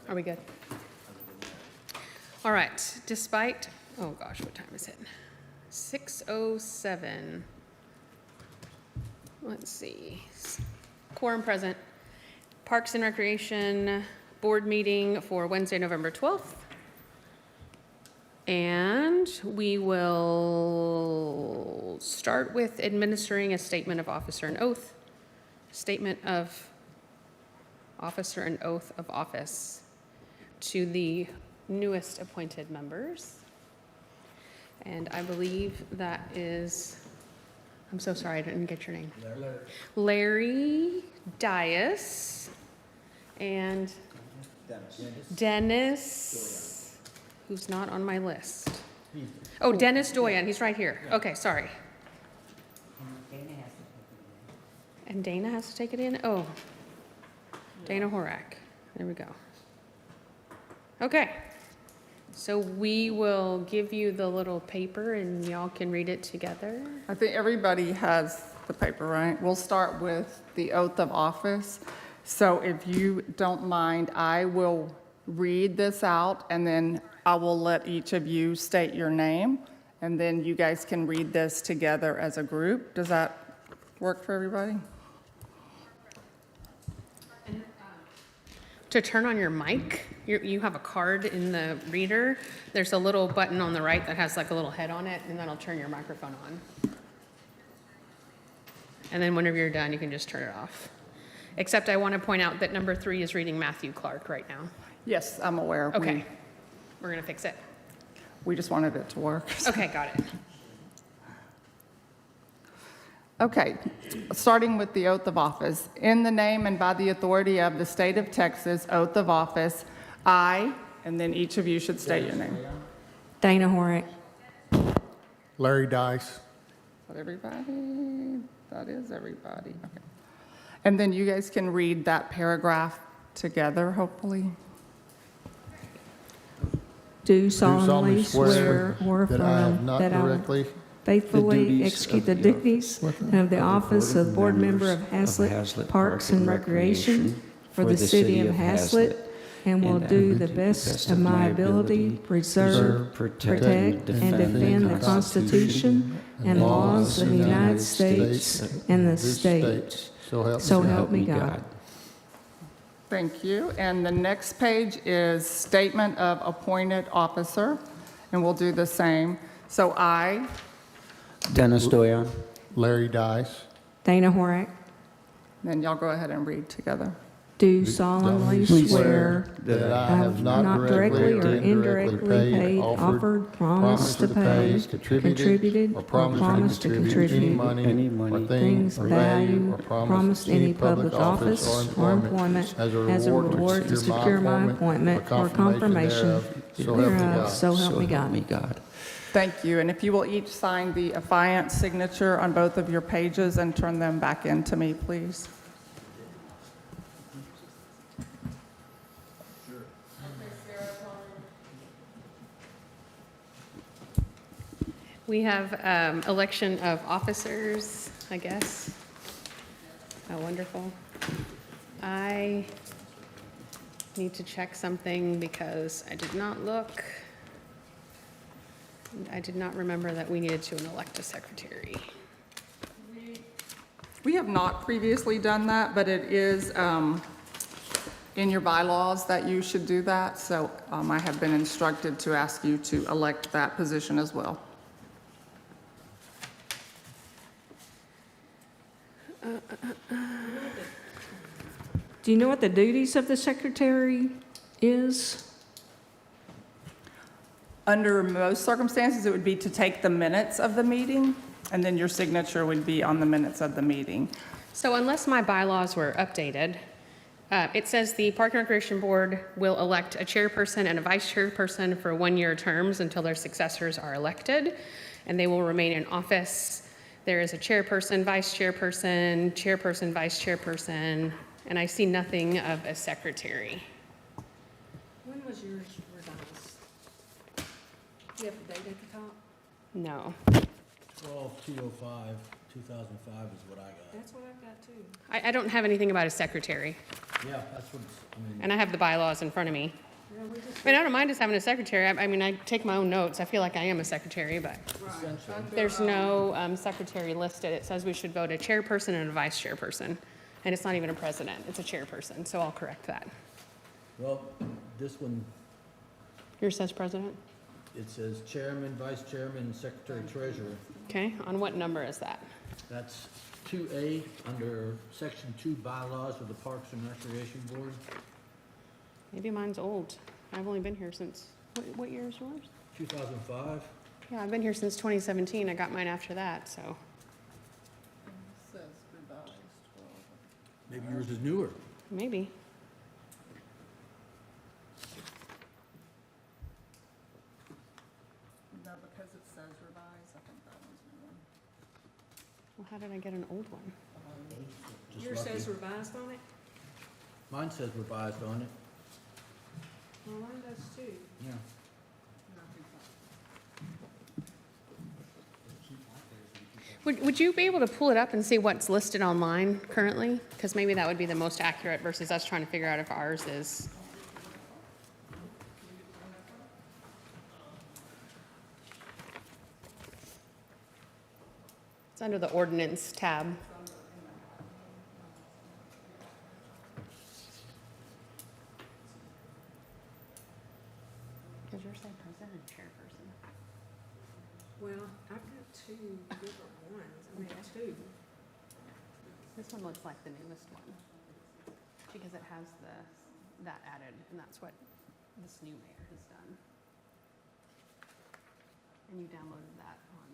Are we good? All right, despite, oh gosh, what time is it? 6:07. Let's see. Quorum present. Parks and Recreation Board meeting for Wednesday, November 12th. And we will start with administering a statement of officer and oath. Statement of officer and oath of office to the newest appointed members. And I believe that is, I'm so sorry, I didn't get your name. Larry Dias and Dennis, who's not on my list. Oh, Dennis Doyen, he's right here. Okay, sorry. And Dana has to take it in? Oh, Dana Horak. There we go. Okay. So we will give you the little paper and y'all can read it together. I think everybody has the paper, right? We'll start with the oath of office. So if you don't mind, I will read this out and then I will let each of you state your name and then you guys can read this together as a group. Does that work for everybody? To turn on your mic, you have a card in the reader. There's a little button on the right that has like a little head on it, and that'll turn your microphone on. And then whenever you're done, you can just turn it off. Except I want to point out that number 3 is reading Matthew Clark right now. Yes, I'm aware. Okay, we're going to fix it. We just wanted it to work. Okay, got it. Okay, starting with the oath of office. In the name and by the authority of the state of Texas, oath of office, I, and then each of you should state your name. Dana Horak. Larry Dice. Is that everybody? That is everybody. Okay. And then you guys can read that paragraph together, hopefully. Do solemnly swear or that I have affirm not that I will directly faithfully execute the duties of the office of board member of Haslet Parks and Recreation for the city of Haslet, and will do the best of my ability, preserve, protect, and defend the Constitution and laws of the United States and the state. So help me God. Thank you. And the next page is statement of appointed officer, and we'll do the same. So I, Dennis Doyon. Larry Dice. Dana Horak. then y'all go ahead and read together. Do solemnly swear That I have not directly or indirectly paid, offered, promised to pay, contributed, or promised to contribute any money or things of value, or promised any public office or employment as a reward to secure my appointment or confirmation thereof. So help me God. God. Thank you. And if you will each sign the affiant signature on both of your pages and turn them back in to me, please. We have election of officers, I guess. How wonderful. I need to check something because I did not look. I did not remember that we needed to elect a secretary. We have not previously done that, but it is in your bylaws that you should do that. So I have been instructed to ask you to elect that position as well. Do you know what the duties of the secretary is? Under most circumstances, it would be to take the minutes of the meeting, and then your signature would be on the minutes of the meeting. So unless my bylaws were updated, it says the Park and Recreation Board will elect a chairperson and a vice chairperson for 1-year terms until their successors are elected, and they will remain in office. There is a chairperson, vice chairperson, chairperson, vice chairperson, and I see nothing of a secretary. When was yours revised? Do you have the date at the top? No. 12/2/05, 2005 is what I got. That's what I've got too. I don't have anything about a secretary, Yeah, that's what, I mean, and I have the bylaws in front of me. I mean, I don't mind us having a secretary. I mean, I take my own notes. I feel like I am a secretary, but essentially, there's no secretary listed. It says we should vote a chairperson and a vice chairperson, and it's not even a president. It's a chairperson, so I'll correct that. well, this one, Yours says president? it says chairman, vice chairman, secretary, treasurer. Okay, on what number is that? That's 2A under section 2 bylaws of the Parks and Recreation Board. Maybe mine's old. I've only been here since, what year is yours? 2005. Yeah, I've been here since 2017. I got mine after that, so Says revised 12. Maybe yours is newer. maybe. No, because it says revised, I think that one's new. Well, how did I get an old one? Just Yours lucky. says revised on it? Mine says revised on it. Well, mine does too. Yeah. Would you be able to pull it up and see what's listed online currently? Because maybe that would be the most accurate versus us trying to figure out if ours is. It's under the ordinance tab. Does yours say president or chairperson? Well, I've got two different ones. I mean, two. This one looks like the newest one because it has that added, and that's what this new mayor has done. And you downloaded that on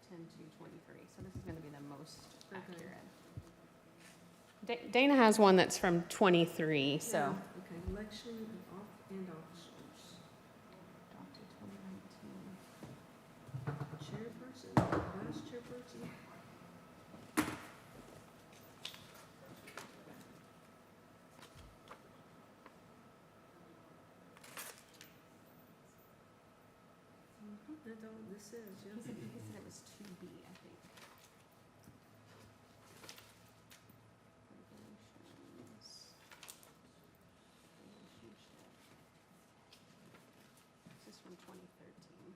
10/2/23, so this is going to be the most accurate. Dana has one that's from 23, so. Yeah, okay, election and officers. Adopted 2019. Chairperson, vice chairperson. That's all this is, yeah. He said it was 2B, I think. Regulations. Relationship. This is from 2013.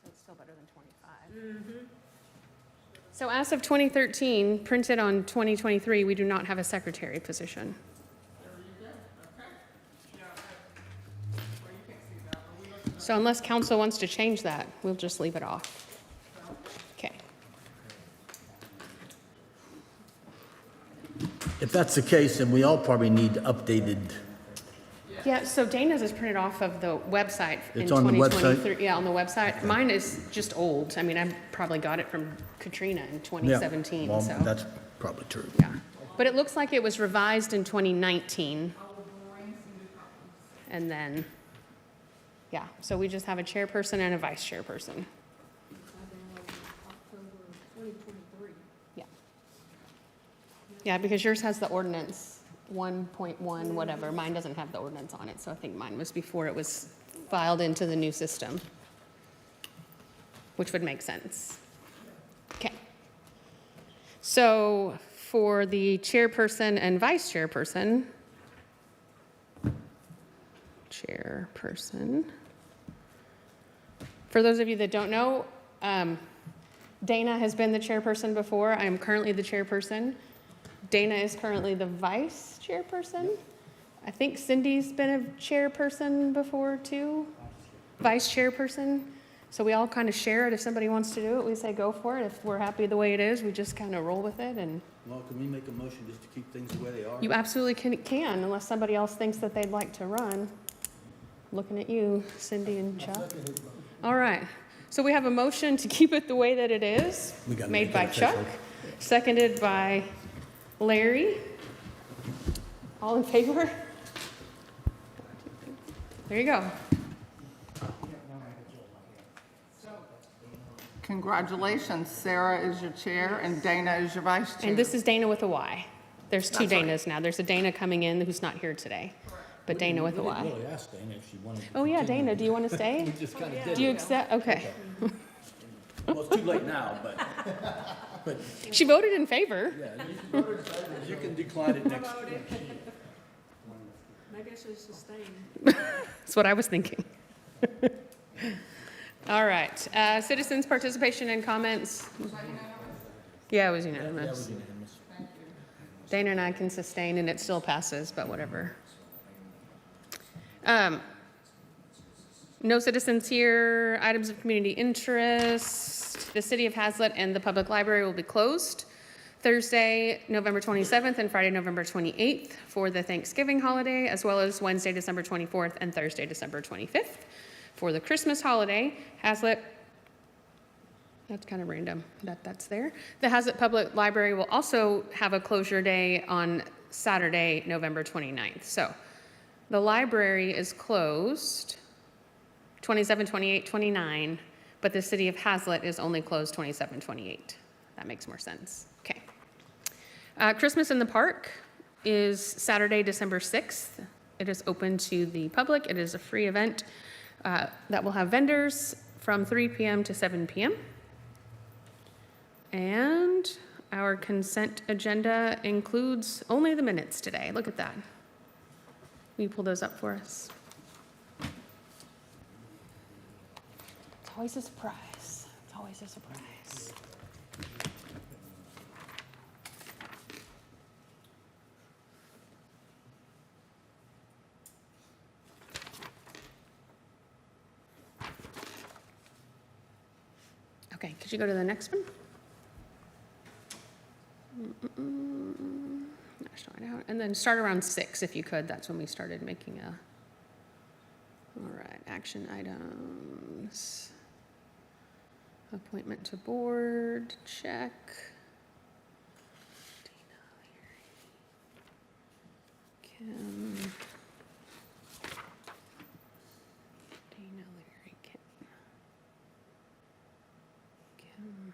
So it's still better than 25. So as of 2013, printed on 2023, we do not have a secretary position. So unless council wants to change that, we'll just leave it off. Okay. If that's the case, then we all probably need updated. Yeah, so Dana's is printed off of the website in It's on the website? 2023. Yeah, on the website. Mine is just old. I mean, I probably got it from Katrina in 2017, Well, so. that's probably true. Yeah. But it looks like it was revised in 2019. And then, yeah, so we just have a chairperson and a vice chairperson. I downloaded October 2023. Yeah. Yeah, because yours has the ordinance 1.1 whatever. Mine doesn't have the ordinance on it, so I think mine was before it was filed into the new system, which would make sense. Okay. So for the chairperson and vice chairperson, for those of you that don't know, Dana has been the chairperson before. I am currently the chairperson. Dana is currently the vice chairperson. I think Cindy's been a chairperson before too, vice chairperson. So we all kind of share it. If somebody wants to do it, we say go for it. If we're happy the way it is, we just kind of roll with it. And Well, can we make a motion just to keep things the way they are? you absolutely can unless somebody else thinks that they'd like to run. Looking at you, Cindy and Chuck. All right. So we have a motion to keep it the way that it is, We gotta made make by it Chuck, official. seconded by Larry. All in favor? There you go. Congratulations, Sarah is your chair and Dana is your vice chair. And this is Dana with a Y. There's two That's right. Danas now. There's a Dana coming in who's not here today. but Dana with a We Y. didn't really ask Dana if she wanted to Oh, yeah, continue. Dana, do you want to stay? We just kind of did Do you it. accept? Okay. Well, it's too late now, but She voted in favor. yeah, you can decline it next. Maybe I should sustain. That's what I was thinking. All right, citizens' participation and comments. Yeah, it was That was unanimous. unanimous. Dana and I can sustain and it still passes, but whatever. No citizens here, items of community interest. The City of Haslet and the Public Library will be closed Thursday, November 27th and Friday, November 28th for the Thanksgiving holiday, as well as Wednesday, December 24th and Thursday, December 25th for the Christmas holiday. Haslet, that's kind of random that that's there. The Haslet Public Library will also have a closure day on Saturday, November 29th. So the library is closed 27, 28, 29, but the City of Haslet is only closed 27, 28. That makes more sense. Okay. Christmas in the Park is Saturday, December 6th. It is open to the public. It is a free event that will have vendors from 3 p.m. to 7 p.m. And our consent agenda includes only the minutes today. Look at that. Will you pull those up for us? It's always a surprise. It's always a surprise. Okay, could you go to the next one? National Idaho. And then start around 6 if you could. That's when we started making a. All right, action items. Appointment to board, check. Kim. Dana, Larry, Kim. Kim,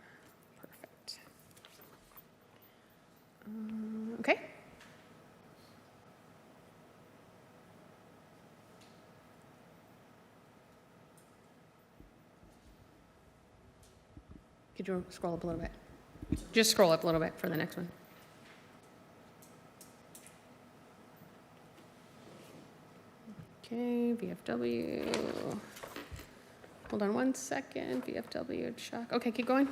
perfect. Okay. Could you scroll up a little bit? Just scroll up a little bit for the next one. Okay, VFW. Hold on one second. VFW, Chuck. Okay, keep going.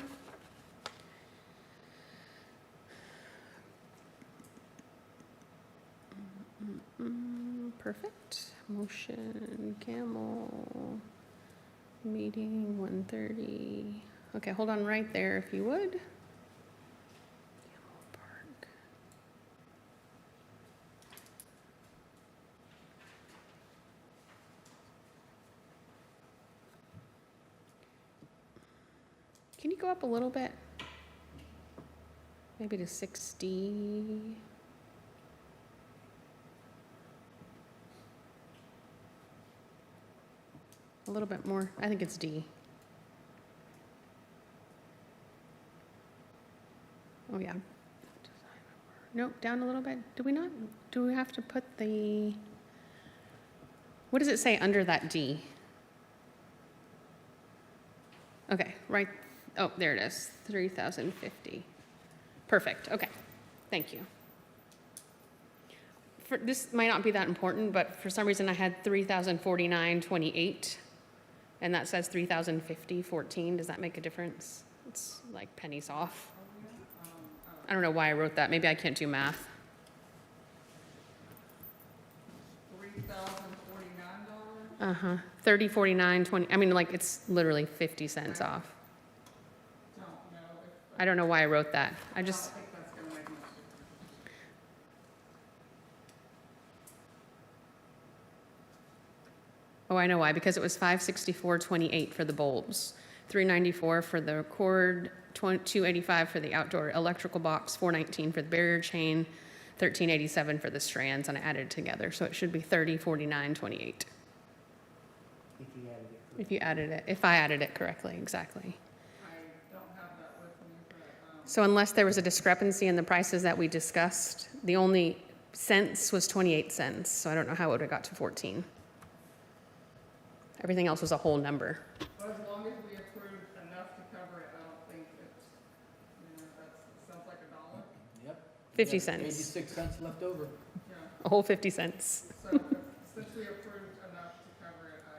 Perfect. Motion, Camel, meeting 1:30. Okay, hold on right there if you would. Camel Park. Can you go up a little bit? Maybe to 60. A little bit more. I think it's D. Oh, yeah. Nope, down a little bit. Do we not? Do we have to put the, what does it say under that D? Okay, right. Oh, there it is. 3,050. Perfect. Okay. Thank you. This might not be that important, but for some reason I had 3,049.28, and that says 3,050.14. Does that make a difference? It's like pennies off. I don't know why I wrote that. Maybe I can't do math. $3,049? 30.49.20. I mean, like it's literally 50 cents off. Don't know if, I don't know why I wrote that. I I just, don't think that's gonna make much difference. oh, I know why. Because it was 564.28 for the bulbs, 394 for the cord, 285 for the outdoor electrical box, 419 for the barrier chain, 1387 for the strands, and I added it together. So it should be 30.49.28. If you added it, if I added it correctly, exactly. I don't have that with me, but, So unless there was a discrepancy in the prices that we discussed, the only cents was 28 cents, so I don't know how it would have got to 14. Everything else was a whole number. But as long as we approve enough to cover it, I don't think it's, that sounds like $1. Yep. 50 We got cents. 86 cents left over. Yeah, A whole 50 cents. so since we approved enough to cover it, I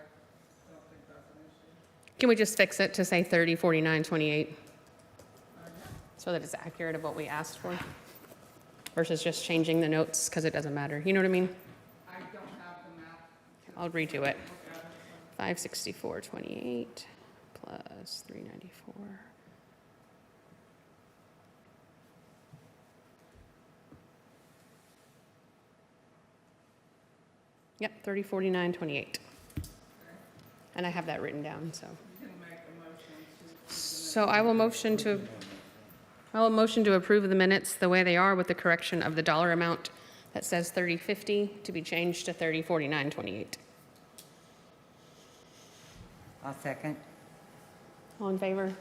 don't think that's an issue. Can we just fix it to say 30, 49, 28? So that it's accurate of what we asked for? Versus just changing the notes because it doesn't matter. You know what I mean? I don't have the map. I'll redo it. Look at it, so. 564.28 plus 394. Yep, 3049.28. And I have that written down, so. You can make a motion to. So I will motion to approve the minutes the way they are with the correction of the dollar amount that says 3050 to be changed to 3049.28. I'll second. All in favor?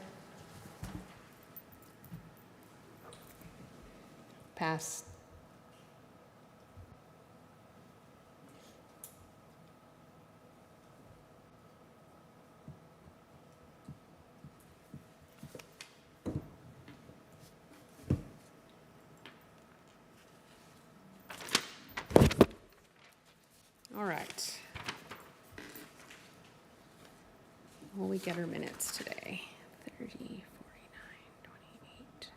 Pass. All right. Will we get our minutes today? 30, 49, 28.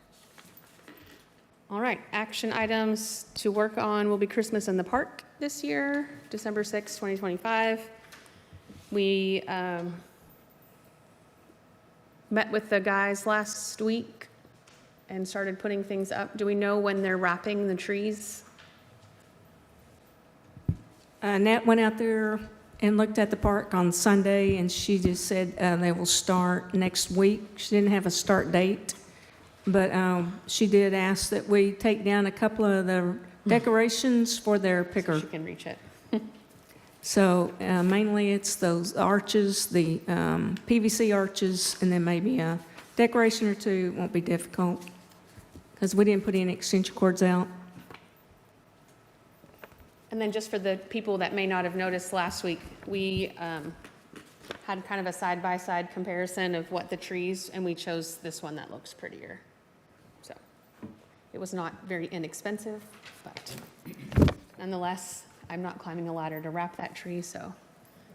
All right, action items to work on will be Christmas in the Park this year, December 6, 2025. We met with the guys last week and started putting things up. Do we know when they're wrapping the trees? Nat went out there and looked at the park on Sunday, and she just said they will start next week. She didn't have a start date, but she did ask that we take down a couple of the decorations for their So picker. she can reach it. So mainly it's those arches, the PVC arches, and then maybe a decoration or two. It won't be difficult because we didn't put any extension cords out. And then just for the people that may not have noticed last week, we had kind of a side-by-side comparison of what the trees, and we chose this one that looks prettier. So it was not very inexpensive, but nonetheless, I'm not climbing a ladder to wrap that tree, so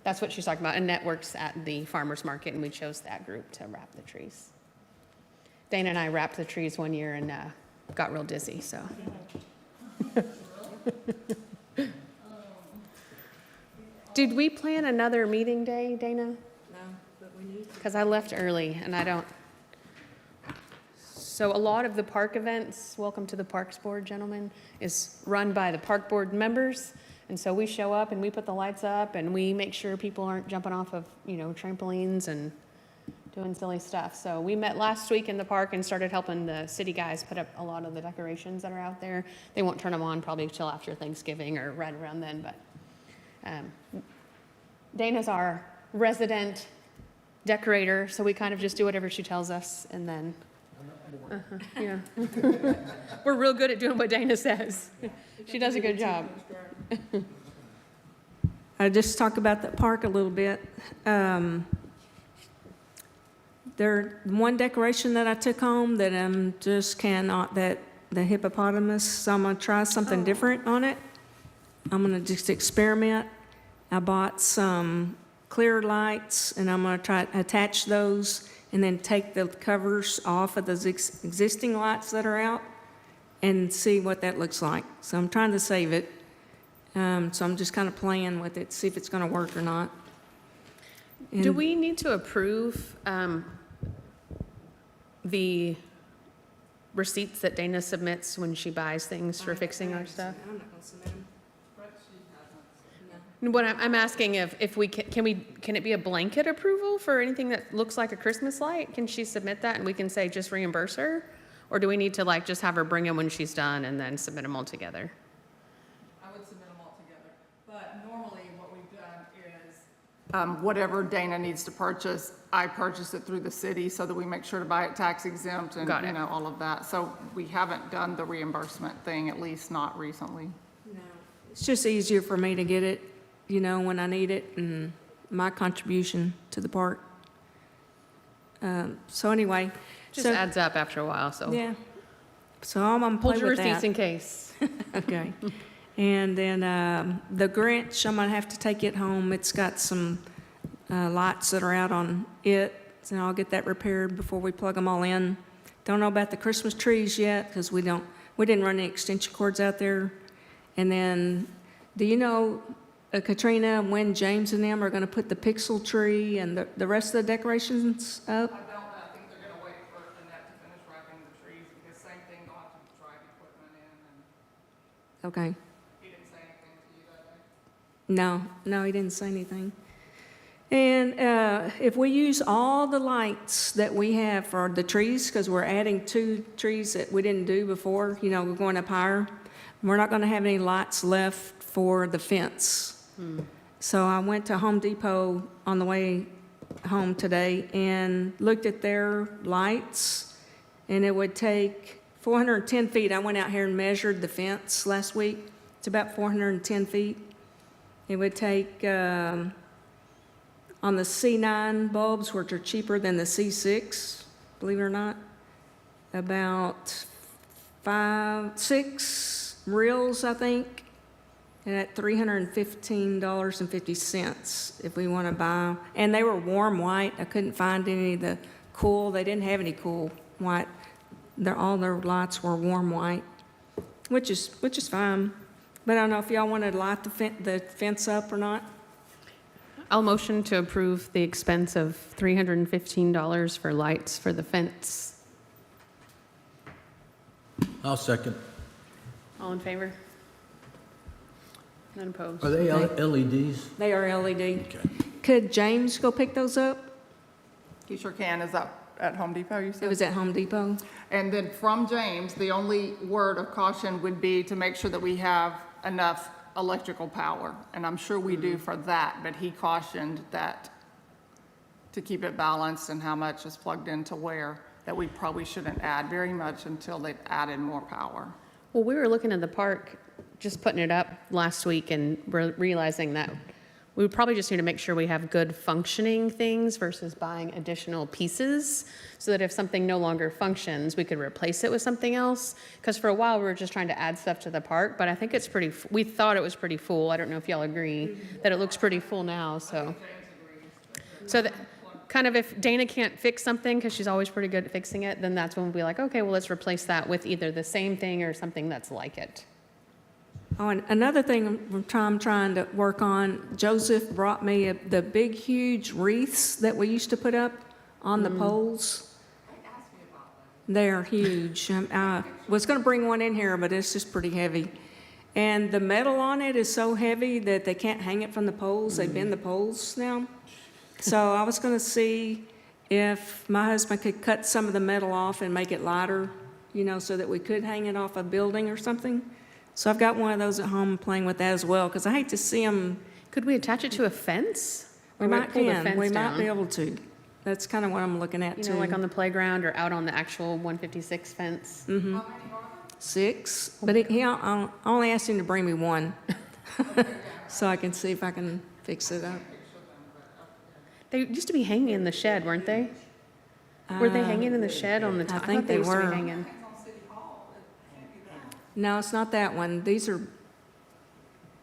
that's what she's talking about. Annette works at the farmer's market, and we chose that group to wrap the trees. Dana and I wrapped the trees one year and got real dizzy, so. Did we plan another meeting day, Dana? No, but we need to. Because I left early and I don't. So a lot of the park events, welcome to the Parks Board, gentlemen, is run by the park board members. And so we show up and we put the lights up and we make sure people aren't jumping off of, trampolines and doing silly stuff. So we met last week in the park and started helping the city guys put up a lot of the decorations that are out there. They won't turn them on probably till after Thanksgiving or right around then, but Dana's our resident decorator, so we kind of just do whatever she tells us, and then, yeah. We're real good at doing what Dana says. She does a good job. I just talk about the park a little bit. One decoration that I took home that I'm just cannot, that the hippopotamus, so I'm gonna try something different on it. I'm gonna just experiment. I bought some clear lights and I'm gonna try to attach those and then take the covers off of those existing lights that are out and see what that looks like. So I'm trying to save it. So I'm just kind of playing with it, see if it's gonna work or not. Do And- we need to approve the receipts that Dana submits when she buys things for fixing our stuff? I'm not gonna submit them. What I'm asking if we can it be a blanket approval for anything that looks like a Christmas light? Can she submit that and we can say just reimburse her? Or do we need to just have her bring them when she's done and then submit them all together? I would submit them all together. But normally what we've done is, whatever Dana needs to purchase, I purchase it through the city so that we make sure to buy it tax exempt and, Got it. all of that. So we haven't done the reimbursement thing, at least not recently. No, It's just easier for me to get it, you know, when I need it, and my contribution to the park. So anyway. Just so- adds up after a while, so Yeah. So I'm gonna play hold your with receipts that. in case. Okay. And then the Grinch, I'm gonna have to take it home. It's got some lights that are out on it, and I'll get that repaired before we plug them all in. Don't know about the Christmas trees yet, because we didn't run any extension cords out there. And then, do you know, Katrina, when James and them are gonna put the pixel tree and the rest of the decorations up? I don't know, I think they're gonna wait for Annette to finish wrapping the trees, because same thing, they'll have to drive equipment in, and Okay. he didn't say anything to you that day. No, he didn't say anything. And if we use all the lights that we have for the trees, because we're adding 2 trees that we didn't do before, you know, we're going up higher, we're not going to have any lights left for the fence. So I went to Home Depot on the way home today and looked at their lights, and it would take 410 feet. I went out here and measured the fence last week. It's about 410 feet. It would take, on the C9 bulbs, which are cheaper than the C6, believe it or not, about 6 reels, I think, and at $315.50 if we want to buy. And they were warm white. I couldn't find any of the cool. They didn't have any cool white. All their lights were warm white, which is fine. But I don't know if y'all want to light the fence up or not. I'll motion to approve the expense of $315 for lights for the fence. I'll second. All in favor? None opposed? Are they LEDs? They are LED. Okay. Could James go pick those up? He sure can, is that at Home Depot, you said? It was at Home Depot. And then from James, the only word of caution would be to make sure that we have enough electrical power. And I'm sure we do for that, but he cautioned that to keep it balanced and how much is plugged into where, that we probably shouldn't add very much until they've added more power. Well, we were looking at the park, just putting it up last week, and we're realizing that we would probably just need to make sure we have good functioning things versus buying additional pieces, so that if something no longer functions, we could replace it with something else. Because for a while, we were just trying to add stuff to the park, but I think it's we thought it was pretty full. I don't know if y'all agree that it looks pretty full now, so. So that, kind of if Dana can't fix something, because she's always pretty good at fixing it, then that's when we'll be like, okay, well, let's replace that with either the same thing or something that's like it. Oh, and another thing I'm trying to work on, Joseph brought me the big, huge wreaths that we used to put up on the poles. They're huge. I was going to bring one in here, but it's just pretty heavy. And the metal on it is so heavy that they can't hang it from the poles. They bend the poles now. So I was going to see if my husband could cut some of the metal off and make it lighter, you know, so that we could hang it off a building or something. So I've got one of those at home playing with that as well, because I hate to see them. Could we attach it to a fence? We Or would it might pull the can. fence We might down? be able to. That's kind of what I'm looking at You too. know, like on the playground or out on the actual 156 fence? 6, but I only asked him to bring me one, so I can see if I can fix it up. They used to be hanging in the shed, weren't they? Were they hanging in the shed on the top? think thought they used to be were. hanging. No, it's not that one. These are.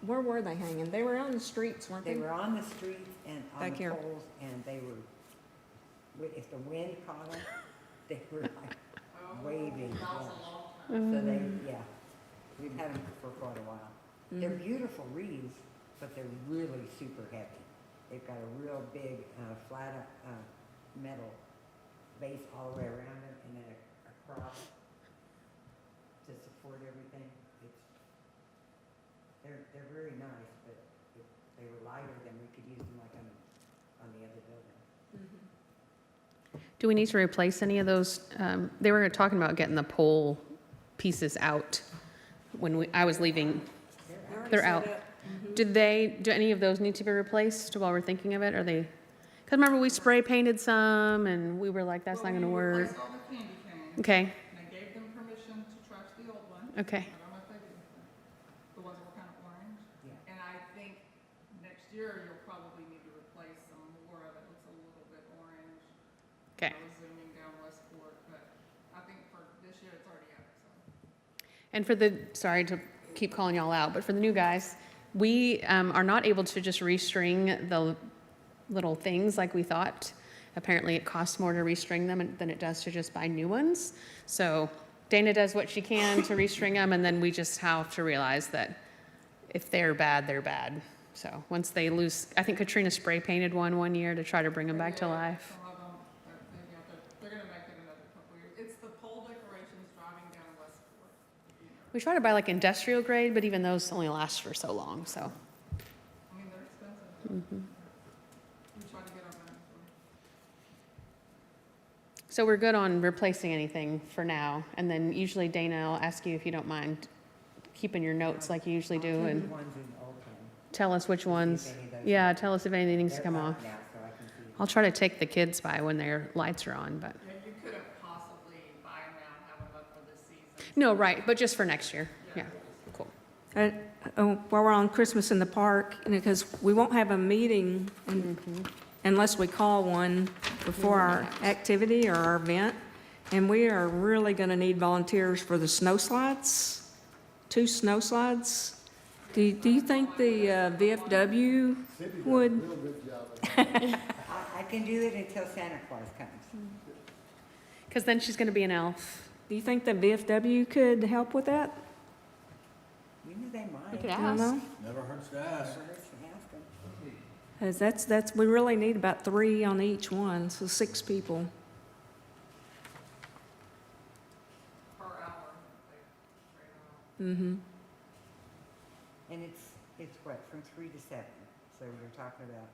Where were they hanging? They were out in the streets, weren't They they? were on the street and on Back the here. poles, and they were, if the wind caught them, they were like waving. Yeah. So they, yeah, we've had them for quite a while. They're beautiful wreaths, but they're really super heavy. They've got a real big, flat, metal base all the way around it, and then a cross to support everything. They're very nice, but if they were lighter, then we could use them like on the other building. Do we need to replace any of those? They were talking about getting the pole pieces out when I was leaving. They're out. Do any of those need to be replaced while we're thinking of it? Are they? Because remember, we spray painted some, and we were like, that's not going to work. Replaced all the candy canes, Okay, and I gave them permission to trash the old one. okay. I don't know if they did. The ones that were kind of orange. Okay. I was zooming down Westport, but I think for this year it's already up, so. And for the, sorry to keep calling y'all out, but for the new guys, we are not able to just restring the little things like we thought. Apparently it costs more to restring them than it does to just buy new ones. So Dana does what she can to restring them, and then we just have to realize that if they're bad, they're bad. So once they lose, I think Katrina spray painted one year to try to bring them back to life. Some of them, they're gonna make it another couple years. It's the pole decorations driving down Westport. We try to buy like industrial grade, but even those only last for so long, so. I mean, they're expensive. We try to get them in. So we're good on replacing anything for now, and then usually Dana will ask you if you don't mind keeping your notes like you usually do, and The ones in Old Town. tell us which ones. any of those- Yeah, tell us if anything needs to They're come up off. now, so I can see it. I'll try to take the kids by when their lights are on, but, Yeah, you couldn't possibly buy them now and have them up for this season. no, right, but just for next year. Yeah, cool. While we're on Christmas in the park, because we won't have a meeting unless we call one before our activity or our event, and we are really going to need volunteers for the snow slides, 2 snow slides. Do you think the VFW would? I can do it until Santa Claus comes. Because then she's going to be an elf. Do you think the VFW could help with that? You know, they might. We could I don't ask. know. Never hurts to ask. Never hurts to ask them. 'Cause that's, we really need about 3 on each one, so 6 people. Per hour, like, straight on. Mm-hmm. And it's what, from 3 to 7? So you're talking about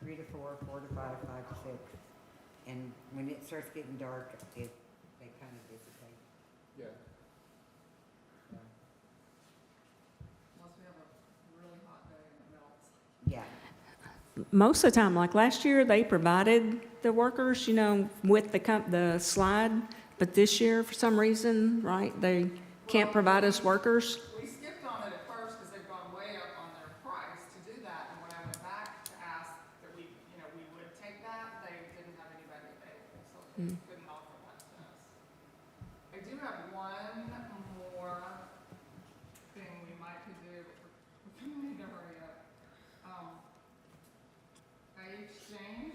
3 to 4, 4 to 5, 5 to 6. And when it starts getting dark, they kind of dissipate. Yeah. Unless we have a really hot day and it melts. Yeah. Most of the time, like last year, they provided the workers, with the slide, but this year, for some reason, right, they can't provide us workers. We skipped on it at first because they've gone way up on their price to do that. And when I went back to ask that we would take that, they didn't have anybody available, so they couldn't offer that to us. I do have one more thing we might could do, but we kind of need to hurry up. Exchange.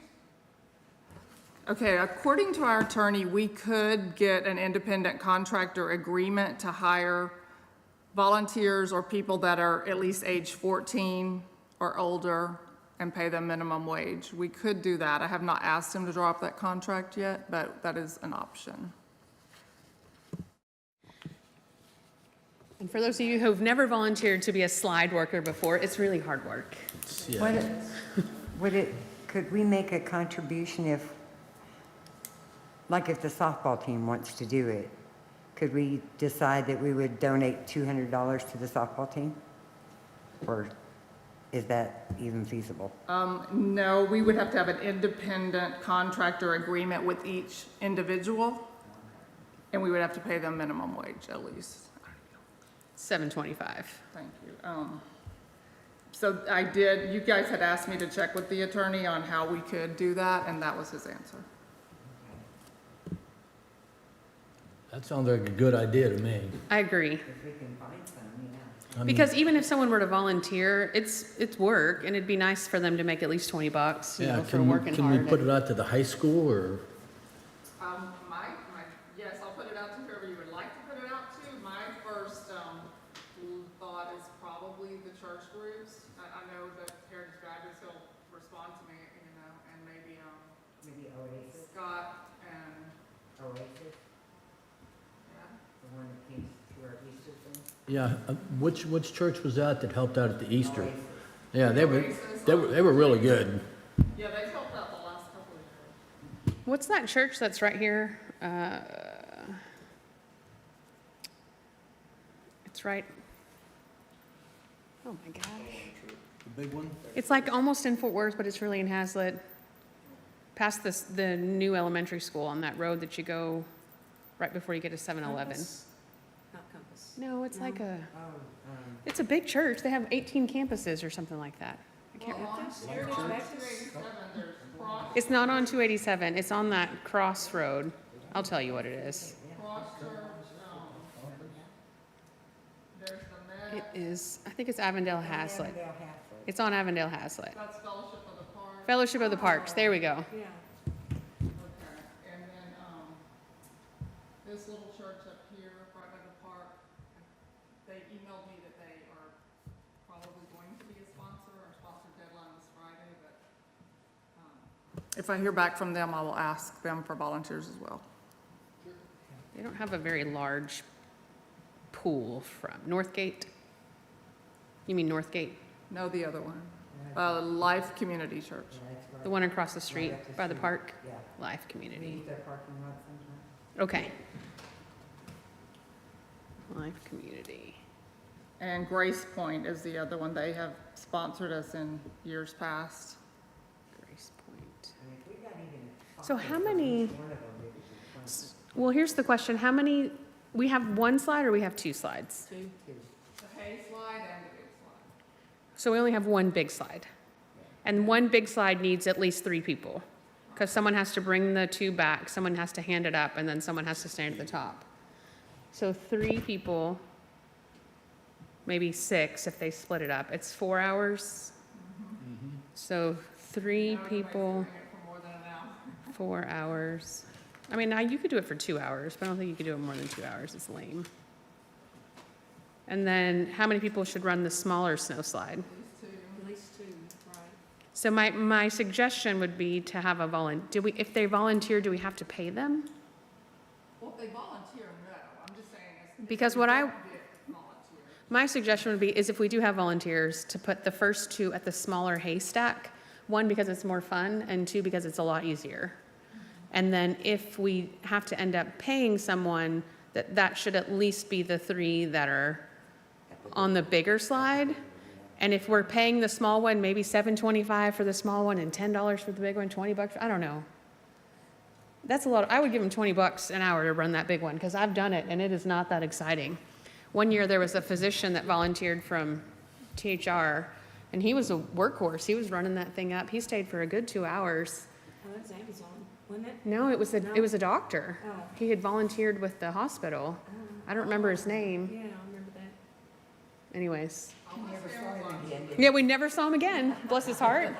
Okay, according to our attorney, we could get an independent contractor agreement to hire volunteers or people that are at least age 14 or older and pay them minimum wage. We could do that. I have not asked him to draw up that contract yet, but that is an option. And for those of you who've never volunteered to be a slide worker before, it's really hard work. Could we make a contribution if the softball team wants to do it? Could we decide that we would donate $200 to the softball team? Or is that even feasible? No, we would have to have an independent contractor agreement with each individual, and we would have to pay them minimum wage at least. $7.25. Thank you. So you guys had asked me to check with the attorney on how we could do that, and that was his answer. That sounds like a good idea to me. I agree. If we can find some, yeah. I mean, Because even if someone were to volunteer, it's work, and it'd be nice for them to make at least $20, yeah, for working can hard. we put it out to the high school or? Yes, I'll put it out to whoever you would like to put it out to. My first thought is probably the church groups. I know that Heritage Baptist will respond to me, and maybe Maybe Oasis, Scott and, Oasis, yeah. the one that came to our Easter thing. Yeah, which church was that helped out at the Easter? Oasis. Yeah, they were really good. Yeah, they've helped out the last couple of years. What's that church that's right here? It's right. Oh my gosh. The big one? It's like almost in Fort Worth, but it's really in Haslet. Past the new elementary school on that road that you go right before you get to 7-Eleven. Not Compass. No, it's like Oh, it's a big church. They have 18 campuses or something like that. I can't remember. On Heritage 287, there's It's not on 287. It's on that crossroad. I'll tell you what it is. It is, I think it's Avondale Haslet. Avondale Haslet. It's on Avondale Haslet. That's Fellowship of the Park. Fellowship of the Parks. There we go. Yeah. Okay, and then, this little church up here, right by the park, they emailed me that they are probably going to be a sponsor. Our sponsor deadline was Friday, but, if I hear back from them, I will ask them for volunteers as well. They don't have a very large pool from Northgate. You mean Northgate? No, the other one, Life Community Church. The one across the street by the park? Yeah. Life We Community. use their parking lot sometimes. Okay. Life Community. And Grace Point is the other one. They have sponsored us in years past. Grace Point. I mean, if we got even So five how from many- each one of them, it would be fun. Well, here's the question. How many, we have one slide or we have two slides? The hay slide and the big slide. So we only have one big slide. And one big slide needs at least 3 people. Because someone has to bring the tube back, someone has to hand it up, and then someone has to stand at the top. So 3 people, maybe 6 if they split it up. It's 4 hours. So 3 people, 4 hours. I mean, you could do it for 2 hours, but I don't think you could do it more than 2 hours. It's lame. And then how many people should run the smaller snow slide? At least 2, right. So my suggestion would be to have a if they volunteer, do we have to pay them? Well, if they volunteer, no. I'm just saying. Because my suggestion would be is if we do have volunteers, to put the first 2 at the smaller haystack. 1, because it's more fun, and 2, because it's a lot easier. And then if we have to end up paying someone, that should at least be the 3 that are on the bigger slide. And if we're paying the small one, maybe $7.25 for the small one and $10 for the big one, $20, I don't know. That's a lot. I would give them $20 an hour to run that big one, because I've done it and it is not that exciting. One year there was a physician that volunteered from THR, and he was a workhorse. He was running that thing up. He stayed for a good 2 hours. Oh, that's Amazon, wasn't it? No, it was a doctor. Oh. He had volunteered with the hospital. I don't remember his name. Yeah, I remember that. Anyways. You never saw him again, did Yeah, we never saw him again. Bless his heart.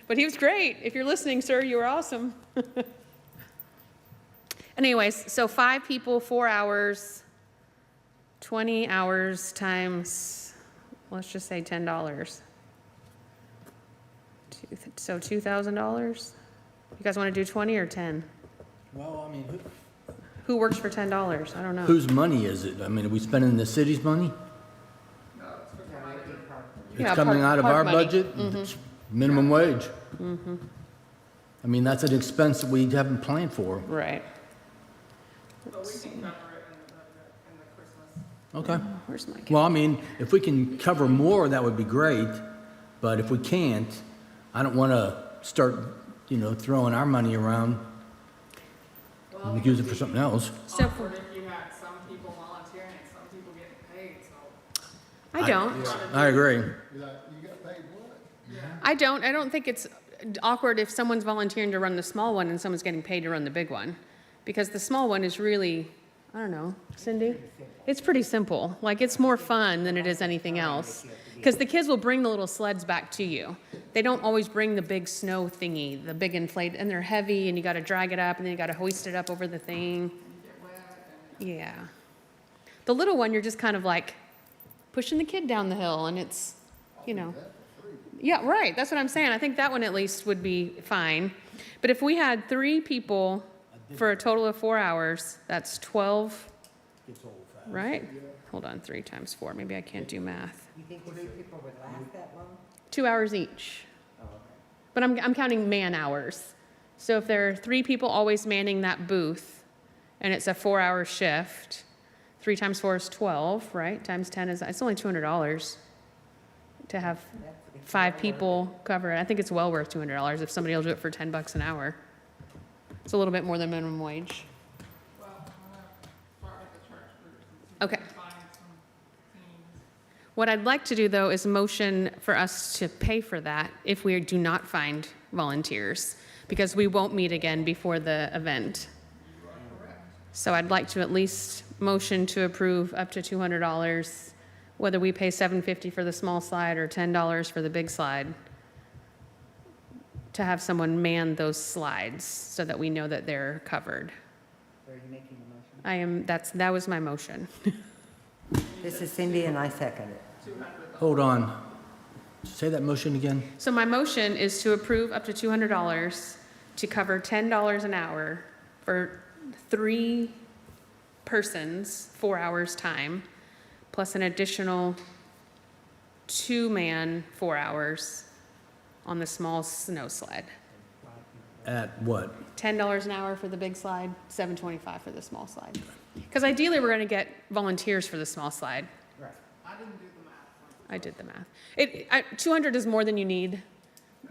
But he was great. If you're listening, sir, you were awesome. Anyways, so 5 people, 4 hours, 20 hours times, let's just say $10. So $2,000? You guys want to do 20 or 10? Well, I mean, Who works for $10? I don't know. whose money is it? I mean, are we spending the city's money? Yeah, It's coming park- out of park our money. budget? It's minimum wage. I mean, that's an expense that we haven't planned for. Right. But we can cover it in the Christmas. Okay. Where's my Well, I mean, if we can cover more, that would be great, but if we can't, I don't want to start, throwing our money around and use it for something else. So Awkward if you had some people volunteering and some people getting paid, so. I don't. I agree. You got paid what? I don't think it's awkward if someone's volunteering to run the small one and someone's getting paid to run the big one. Because the small one is really, I don't know, Cindy? It's pretty simple. Like, it's more fun than it is anything else. Because the kids will bring the little sleds back to you. They don't always bring the big snow thingy, the big inflate, and they're heavy, and you got to drag it up, and then you got to hoist it up over the thing. Yeah. The little one, you're just kind of like pushing the kid down the hill, and it's, Yeah, right. That's what I'm saying. I think that one at least would be fine. But if we had 3 people for a total of 4 hours, that's 12, right? Hold on, 3 times 4. Maybe I can't do math. You think 3 people would last that long? 2 hours each. Oh, okay. But I'm counting man hours. So if there are 3 people always manning that booth, and it's a 4-hour shift, 3 times 4 is 12, right? Times 10 is, it's only $200 to have 5 people cover it. I think it's well worth $200 if somebody will do it for $10 an hour. It's a little bit more than minimum wage. Well, I'm gonna start with the church groups and see if Okay. we can find some teams. What I'd like to do, though, is motion for us to pay for that if we do not find volunteers, because we won't meet again before the event. So I'd like to at least motion to approve up to $200, whether we pay $7.50 for the small slide or $10 for the big slide, to have someone man those slides so that we know that they're covered. Are you making the motion? That was my motion. This is Cindy and I second it. Hold on. Say that motion again. So my motion is to approve up to $200 to cover $10 an hour for 3 persons, 4 hours time, plus an additional 2-man 4 hours on the small snow sled. At what? $10 an hour for the big slide, $7.25 for the small slide. Because ideally, we're going to get volunteers for the small slide. Right. I did the math. 200 is more than you need,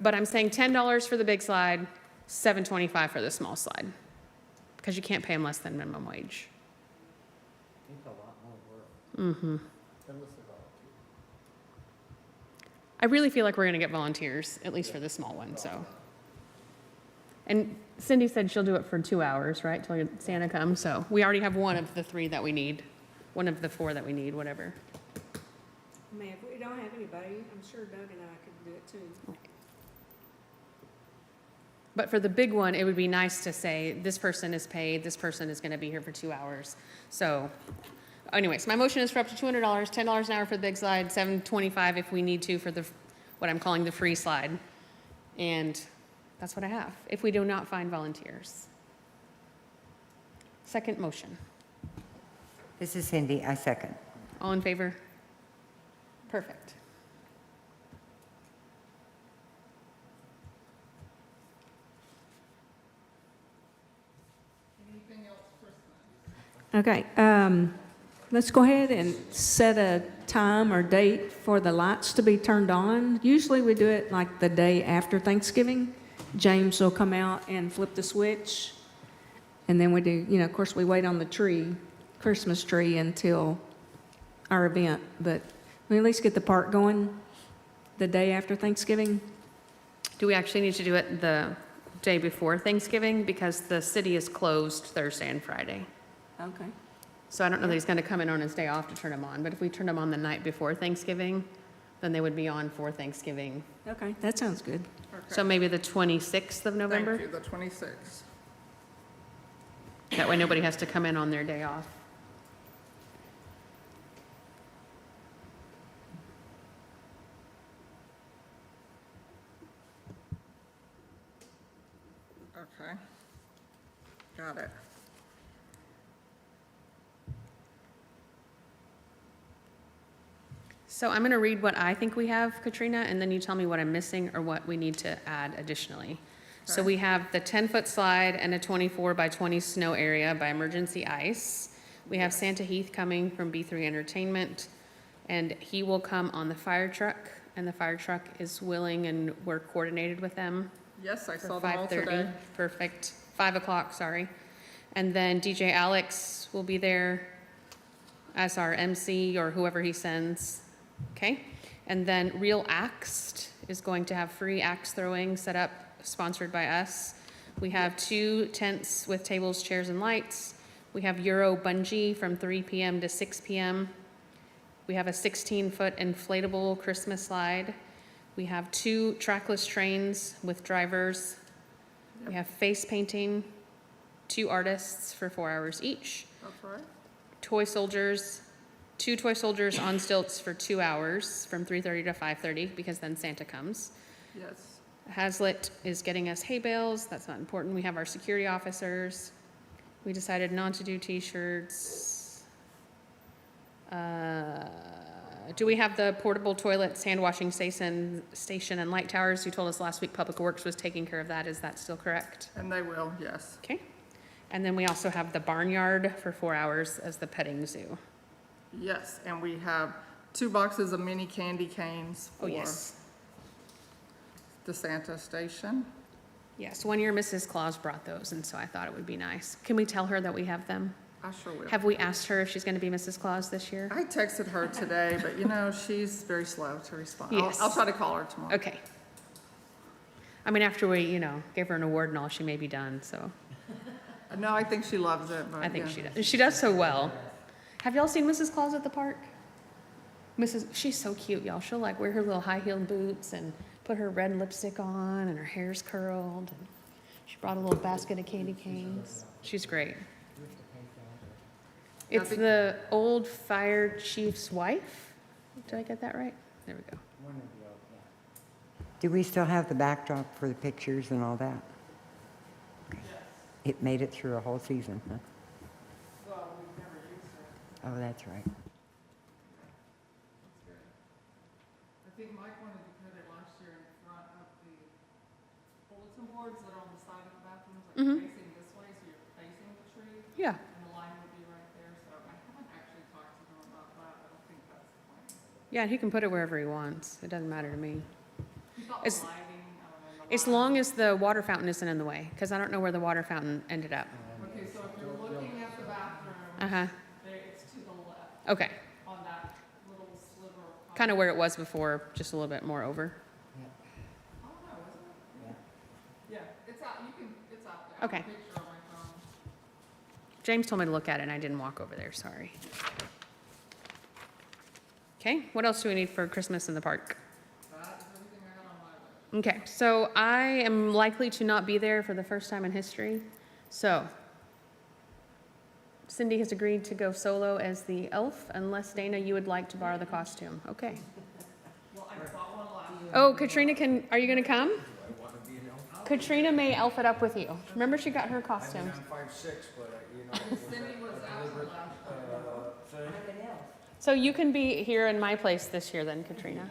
but I'm saying $10 for the big slide, $7.25 for the small slide, because you can't pay them less than minimum wage. It's a lot more work. Mm-hmm. I really feel like we're going to get volunteers, at least for the small one, so. And Cindy said she'll do it for 2 hours, right, till Santa comes, so we already have one of the 3 that we need, one of the 4 that we need, whatever. I mean, if we don't have anybody, I'm sure Doug and I could do it too. But for the big one, it would be nice to say, this person is paid, this person is going to be here for 2 hours. So anyways, my motion is for up to $200, $10 an hour for the big slide, $7.25 if we need to for the, what I'm calling the free slide. And that's what I have, if we do not find volunteers. Second motion. This is Cindy, I second. All in favor? Perfect. Okay, let's go ahead and set a time or date for the lights to be turned on. Usually we do it like the day after Thanksgiving. James will come out and flip the switch. And then we do, of course, we wait on the tree, Christmas tree, until our event. But we at least get the park going the day after Thanksgiving. Do we actually need to do it the day before Thanksgiving? Because the city is closed Thursday and Friday. Okay. So I don't know that he's going to come in on his day off to turn them on, but if we turn them on the night before Thanksgiving, then they would be on for Thanksgiving. Okay, that sounds good. So maybe the 26th of November? Thank you, the 26th. That way nobody has to come in on their day off. Okay. Got it. So I'm going to read what I think we have, Katrina, and then you tell me what I'm missing or what we need to add additionally. So we have the 10-foot slide and a 24 by 20 snow area by Emergency Ice. We have Santa Heath coming from B3 Entertainment, and he will come on the fire truck, and the fire truck is willing, and we're coordinated with them. Yes, I For saw them all 5:30. today. Perfect. 5 o'clock, sorry. And then DJ Alex will be there as our MC or whoever he sends. Okay? And then Real Axed is going to have free axe throwing set up, sponsored by us. We have 2 tents with tables, chairs, and lights. We have Euro Bungee from 3 p.m. to 6 p.m. We have a 16-foot inflatable Christmas slide. We have 2 trackless trains with drivers. We have face painting, 2 artists for 4 hours each. That's right. Toy soldiers, 2 toy soldiers on stilts for 2 hours from 3:30 to 5:30, because then Santa comes. Yes. Haslet is getting us hay bales. That's not important. We have our security officers. We decided not to do t-shirts. Do we have the portable toilets, hand washing station, and light towers? You told us last week Public Works was taking care of that. Is that still correct? And they will, yes. Okay. And then we also have the barnyard for 4 hours as the petting zoo. Yes, and we have 2 boxes of mini candy canes Oh, for yes. the Santa station. Yes, one year Mrs. Claus brought those, and so I thought it would be nice. Can we tell her that we have them? I sure will. Have we asked her if she's going to be Mrs. Claus this year? I texted her today, but she's very slow to respond. Yes. I'll try to call her tomorrow. Okay. I mean, after we, gave her an award and all, she may be done, so No, I think she loves it, but I think yeah. she does. She does so well. Have y'all seen Mrs. Claus at the park? She's so cute, y'all. She'll like wear her little high-heeled boots and put her red lipstick on and her hair's curled. And she brought a little basket of candy canes. She's great. It's the old fire chief's wife. Did I get that right? There we go. Do we still have the backdrop for the pictures and all that? Okay. It made it through a whole season, huh? Well, we've never used her. Oh, that's right. I think Mike wanted to put it last year in front of the bulletin boards that are on the side of the bathrooms, like facing this way, so you're facing the tree, Yeah. and the line would be right there. So I haven't actually talked to him about that. I don't think that's the plan. Yeah, and he can put it wherever he wants. It doesn't matter to me. He thought As- the lighting, the As long as the water fountain isn't in the way, because I don't know where the water fountain ended up. Okay, so if you're looking at the bathroom, Uh-huh. it's to the left Okay. on that little sliver of. Kind of where it was before, just a little bit more over. Oh, no, isn't it? Yeah, it's out, it's out there. I have a Okay. picture on my phone. James told me to look at it, and I didn't walk over there, sorry. Okay, what else do we need for Christmas in the park? That is everything I got on my list. Okay, so I am likely to not be there for the first time in history. So Cindy has agreed to go solo as the elf, unless Dana, you would like to borrow the costume. Okay. Well, I bought one last year. Oh, Katrina are you gonna come? Katrina may elf it up with you. Remember she got her costume. I'm 5'6", but Cindy was absent last year. So you can be here in my place this year then, Katrina.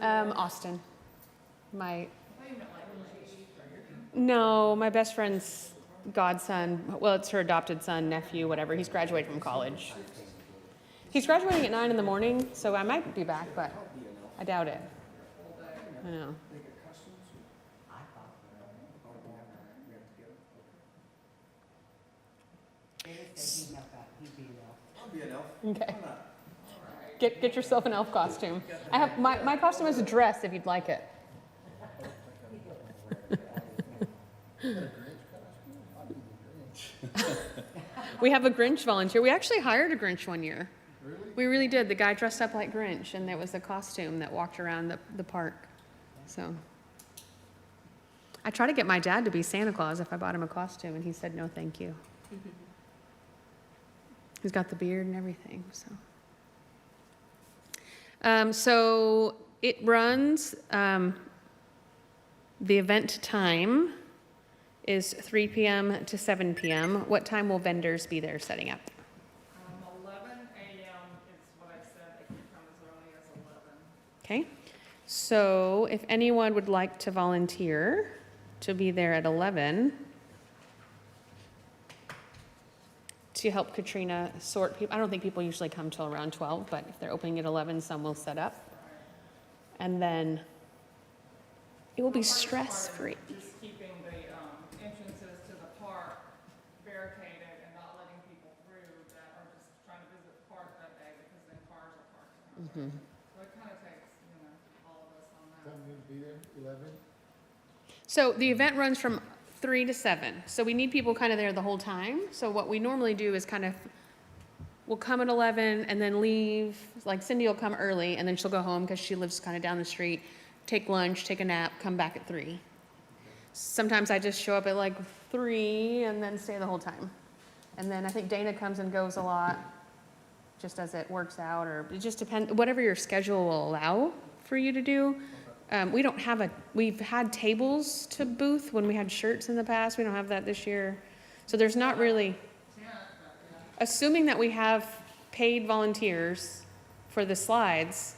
Austin. No, my best friend's godson, well, it's her adopted son, nephew, whatever. He's graduated from college. He's graduating at 9 in the morning, so I might be back, but I doubt it. I know. Okay. Get yourself an elf costume. I have my costume is a dress if you'd like it. We have a Grinch volunteer. We actually hired a Grinch one year. Really? We really did. The guy dressed up like Grinch, and there was a costume that walked around the park. So I tried to get my dad to be Santa Claus if I bought him a costume, and he said no, thank you. He's got the beard and everything. So it runs. The event time is 3 p.m. to 7 p.m. What time will vendors be there setting up? 11 a.m. is what I said. They can come as early as 11. Okay. So if anyone would like to volunteer to be there at 11 to help Katrina sort people, I don't think people usually come till around 12, but if they're opening at 11, some will set up. And then it will be stress-free. Just keeping the entrances to the park barricaded and not letting people through that are just trying to visit the park that day because then cars are parked around. So it kind of takes, all of us on that. Time you be there, 11? So the event runs from 3 to 7. So we need people kind of there the whole time. So what we normally do is we'll come at 11 and then leave. Like Cindy will come early and then she'll go home because she lives kind of down the street, take lunch, take a nap, come back at 3. Sometimes I just show up at like 3 and then stay the whole time. And then I think Dana comes and goes a lot just as it works out, or it just depends, whatever your schedule will allow for you to do. We've had tables to booth when we had shirts in the past. We don't have that this year. So there's not really, assuming that we have paid volunteers for the slides,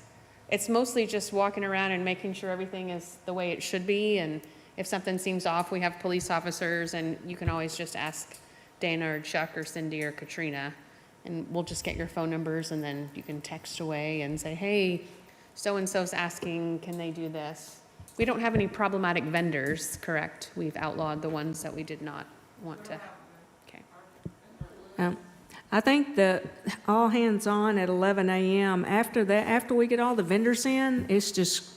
it's mostly just walking around and making sure everything is the way it should be. And if something seems off, we have police officers, and you can always just ask Dana or Chuck or Cindy or Katrina, and we'll just get your phone numbers, and then you can text away and say, hey, so-and-so's asking, can they do this? We don't have any problematic vendors, correct? We've outlawed the ones that we did not want to. Okay. I think the all hands on at 11 a.m. After that, after we get all the vendors in, it's just,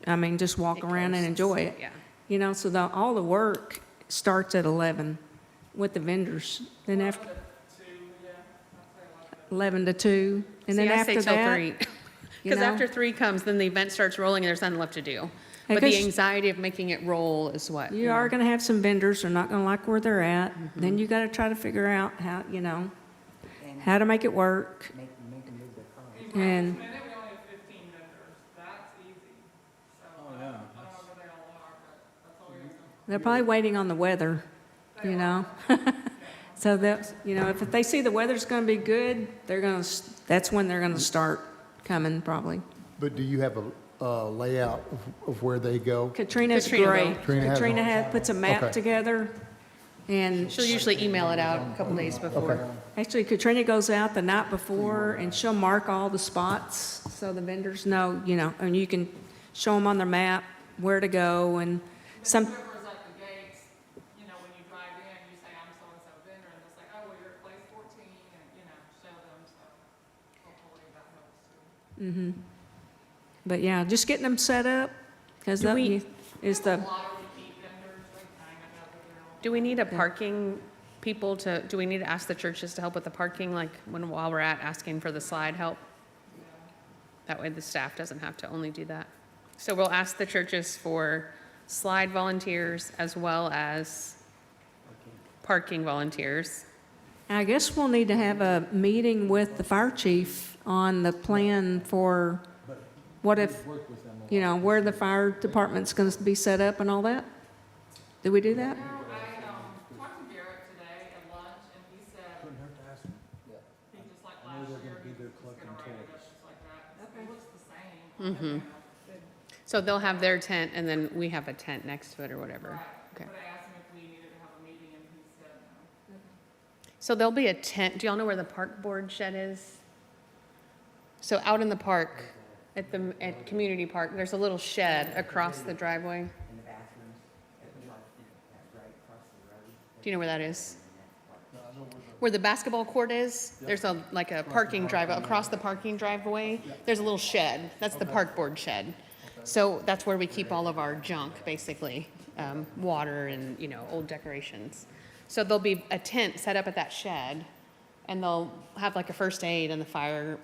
I mean, just walk It around and goes, enjoy it. yeah. You know, so all the work starts at 11 with the vendors. Then after 11 to 2, and See, then I say after till that, 3. you Because know? after 3 comes, then the event starts rolling and there's nothing left to do. Hey, But the 'cause anxiety of making it roll is what? you are going to have some vendors who are not going to like where they're at. Mm-hmm. Then you got to try to figure out how, you know, And how to make it work. make them move their cars. And We only have 15 vendors, that's easy. So, I don't know whether they all are, but that's all we have to. they're probably waiting on the weather, you know? So that, you know, if they see the weather's going to be good, that's when they're going to start coming probably. But do you have a layout of where they go? Katrina's Katrina will. great. Katrina has Katrina one. puts a map Okay. together, and She'll usually email it out a couple days before. actually Katrina goes out the night before, and she'll mark all the spots so the vendors know, you know, and you can show them on their map where to go, and some, Whoever's at the gates, you know, when you drive in, you say, I'm so-and-so vendor, and they'll say, oh, well, you're at place 14, and, you know, show them, so hopefully that helps too. but yeah, just getting them set up, because Do that we- is the, A lot of repeat vendors, they kind of know the drill. Do we need a parking people do we need to ask the churches to help with the parking, like while we're asking for the slide help? That way the staff doesn't have to only do that. So we'll ask the churches for slide volunteers as well as parking volunteers. I guess we'll need to have a meeting with the fire chief on the plan for what if, you know, where the fire department's going to be set up and all that. Did we do that? No, I talked to Garrett today at lunch, and he said, he just like last year, he was just gonna write it up just like that. It looks the same. So they'll have their tent and then we have a tent next to it or whatever. Okay. But I asked him if we needed to have a meeting, and he said no. So there'll be a tent. Do y'all know where the park board shed is? So out in the park, at Community Park, there's a little shed across the driveway. In the bathrooms, right across the road. Do you know where that is? Where the basketball court is, there's a parking drive, across the parking driveway, there's a little shed. That's the park board shed. So that's where we keep all of our junk, basically, water and, you know, old decorations. So there'll be a tent set up at that shed, and they'll have like a first aid and the fire.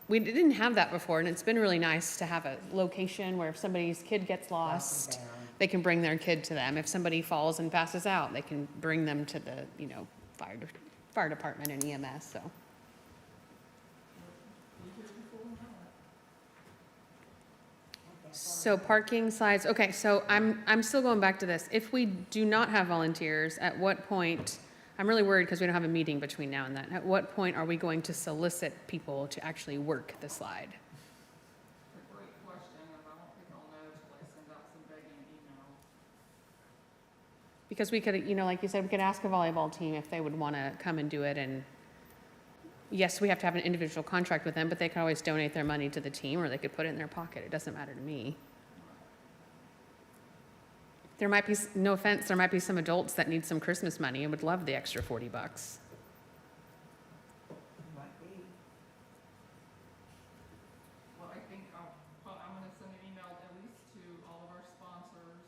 We didn't have that before, and it's been really nice to have a location where if somebody's kid gets lost, they can bring their kid to them. If somebody falls and passes out, they can bring them to the, you know, fire department and EMS, so. So parking slides, okay, so I'm still going back to this. If we do not have volunteers, at what point, I'm really worried because we don't have a meeting between now and then. At what point are we going to solicit people to actually work the slide? It's a great question, and I don't think I'll know until I send out some begging emails. Because we could, you know, like you said, we could ask a volleyball team if they would want to come and do it, and yes, we have to have an individual contract with them, but they could always donate their money to the team, or they could put it in their pocket. It doesn't matter to me. There might be, no offense, there might be some adults that need some Christmas money and would love the extra $40. Might be. Well, I think I'm gonna send an email at least to all of our sponsors,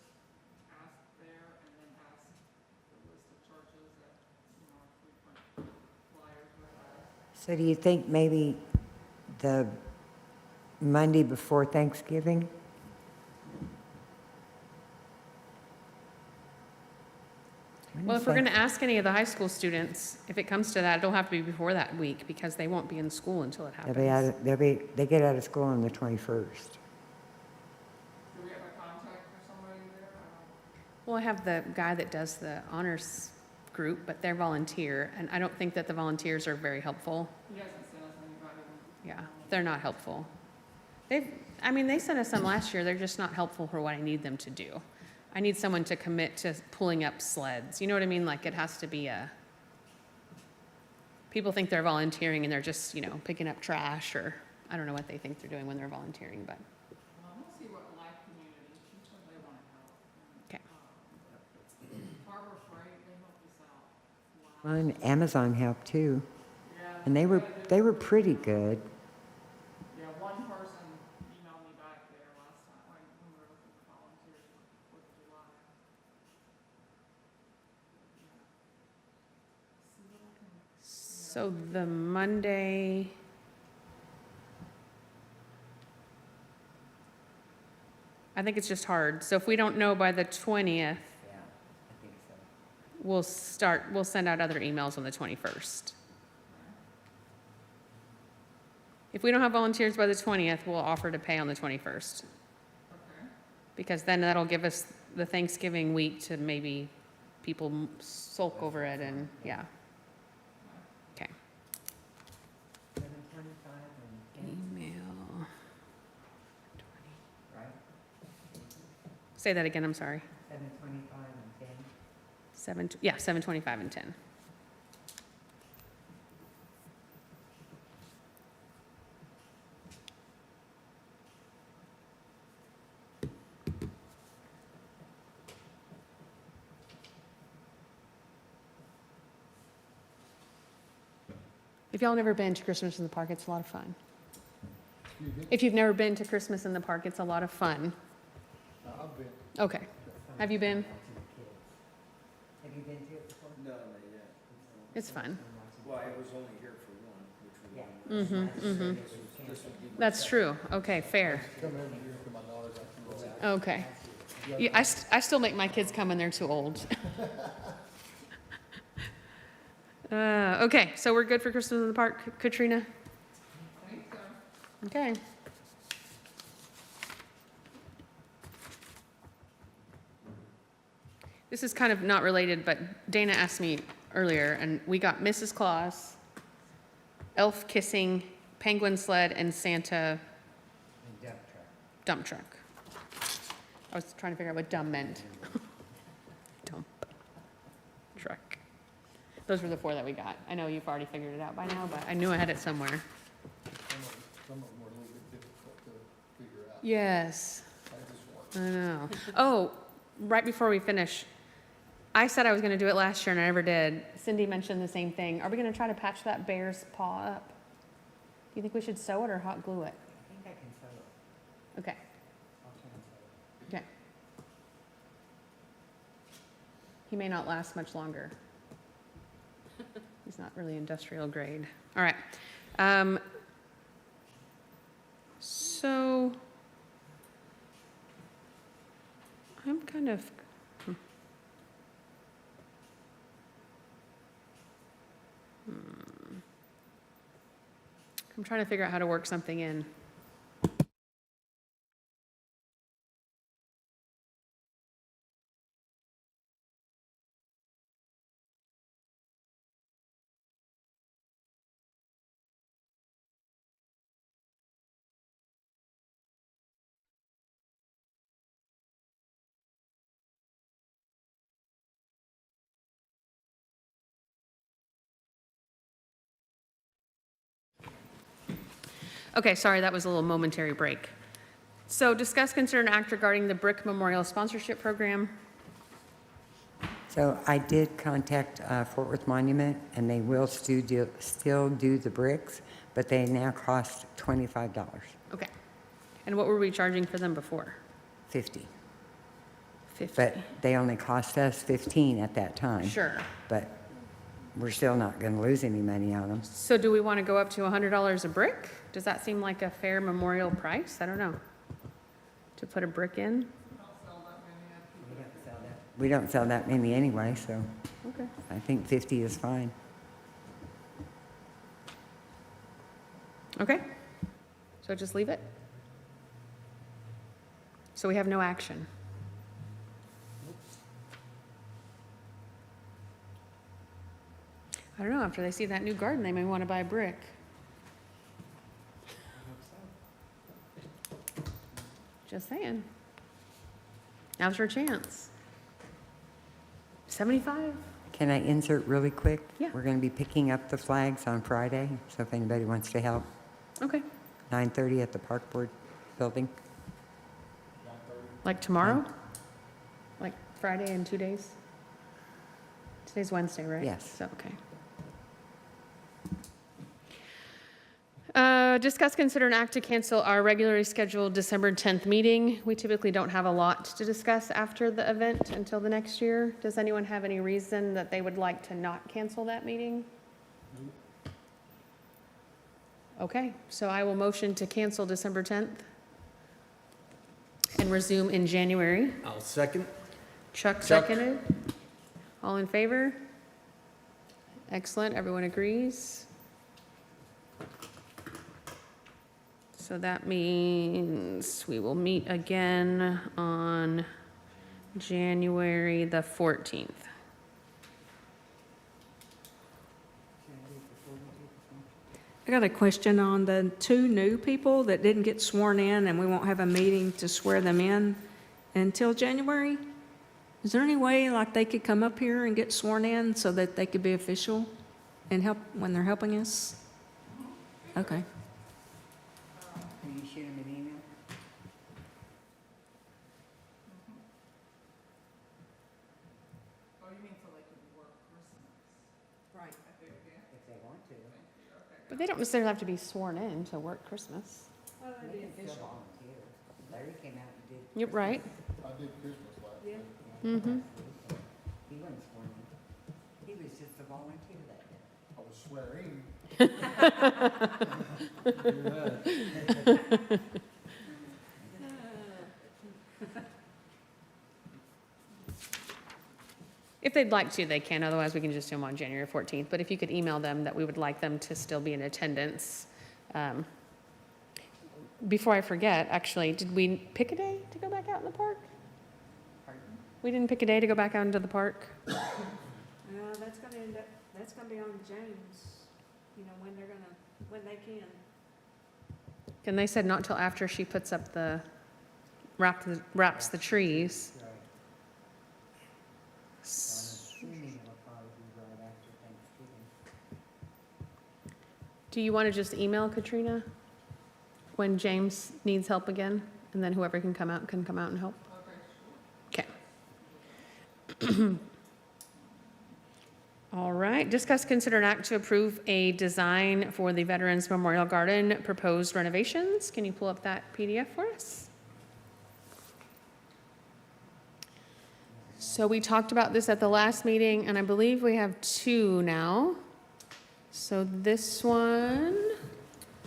ask there, and then ask the list of churches that, you know, are frequent flyers with us. So do you think maybe the Monday before Thanksgiving? Well, if we're going to ask any of the high school students, if it comes to that, it'll have to be before that week because they won't be in school until it happens. They get out of school on the 21st. Do we have a contact for somebody there? Well, I have the guy that does the honors group, but they're volunteer, and I don't think that the volunteers are very helpful. He hasn't sent us anybody. Yeah, they're not helpful. They sent us some last year. They're just not helpful for what I need them to do. I need someone to commit to pulling up sleds. You know what I mean? Like it has to be people think they're volunteering and they're just, you know, picking up trash, or I don't know what they think they're doing when they're volunteering, but Well, we'll see what Life Community, she said they want to help. okay. Harbor Freight, they helped us out Well, and Amazon helped too, Yeah. and they were pretty good. Yeah, one person emailed me back there last time, when we were looking for volunteers for July. So the Monday, I think it's just hard. So if we don't know by the 20th, Yeah, I think so. we'll send out other emails on the 21st. If we don't have volunteers by the 20th, we'll offer to pay on the 21st. Okay. Because then that'll give us the Thanksgiving week to maybe people sulk over it and, yeah. Okay. 7:25 and 10, Email. right? Say that again, I'm sorry. 7:25 and 10. 7:25 and 10. If y'all never been to Christmas in the Park, it's a lot of fun. If you've never been to Christmas in the Park, it's a lot of fun. I've been. Okay. Have you been? Have you been to it before? No, not yet. It's fun. Well, I was only here for one, which was. Yeah. That's true. Okay, fair. Come every year to my daughter's after all. Okay. Yeah, I still make my kids come when they're too old. Okay, so we're good for Christmas in the Park, Katrina? I think so. Okay. This is kind of not related, but Dana asked me earlier, and we got Mrs. Claus, elf kissing, penguin sled, and Santa And dump truck. dump truck. I was trying to figure out what dumb meant. Dump truck. Those were the 4 that we got. I know you've already figured it out by now, but I knew I had it somewhere. Some of them were a little bit difficult to figure out. Yes, I just I know. Oh, right before we finish, I said I was gonna do it last year and I never did. Cindy mentioned the same thing. Are we gonna try to patch that bear's paw up? Do you think we should sew it or hot glue it? I think I can sew it. Okay, I'll try and sew it. okay. He may not last much longer. He's not really industrial grade. All right. So I'm kind of, I'm trying to figure out how to work something in. Okay, sorry, that was a little momentary break. So discuss, consider, and act regarding the Brick Memorial Sponsorship Program. So I did contact Fort Worth Monument, and they will still do the bricks, but they now cost $25, Okay. And what were we charging for them before? $50. 50. But they only cost us $15 at that time. Sure. But we're still not going to lose any money on them. So do we want to go up to $100 a brick? Does that seem like a fair memorial price? I don't know. To put a brick in? We don't sell that many anyway, so Okay. I think 50 is fine. Okay. So just leave it? So we have no action. I don't know, after they see that new garden, they may want to buy a brick. Just saying. Now's your chance. 75? Can I insert really quick? Yeah. We're going to be picking up the flags on Friday, so if anybody wants to help, Okay. 9:30 at the Park Board building. Like tomorrow? Like Friday in 2 days? Today's Wednesday, right? Yes. So, okay. Discuss, consider, and act to cancel our regularly scheduled December 10th meeting. We typically don't have a lot to discuss after the event until the next year. Does anyone have any reason that they would like to not cancel that meeting? Okay, so I will motion to cancel December 10th and resume in January. I'll second. Chuck seconded. All in favor? Excellent, everyone agrees. So that means we will meet again on January the 14th. I got a question on the 2 new people that didn't get sworn in, and we won't have a meeting to swear them in until January. Is there any way, like, they could come up here and get sworn in so that they could be official and help when they're helping us? Okay. Can you shoot him an email? Oh, you mean so they could work Christmas? Right. If they want to. But they don't necessarily have to be sworn in to work Christmas. They can still volunteer. Larry came out and did. You're right. I did Christmas last year. Mm-hmm. He wasn't sworn in. He was just a volunteer that day. I was swearing. If they'd like to, they can. Otherwise, we can just do them on January 14th. But if you could email them that we would like them to still be in attendance. Before I forget, actually, did we pick a day to go back out in the park? Pardon? We didn't pick a day to go back out into the park? That's gonna end up, that's gonna be on James, you know, when they can. And they said not till after she puts up wraps the trees. Right. I'm assuming it'll probably be right after Thanksgiving. Do you want to just email Katrina when James needs help again? And then whoever can come out and help? Okay. All right, discuss, consider, and act to approve a design for the Veterans Memorial Garden proposed renovations. Can you pull up that PDF for us? So we talked about this at the last meeting, and I believe we have 2 now. So this one,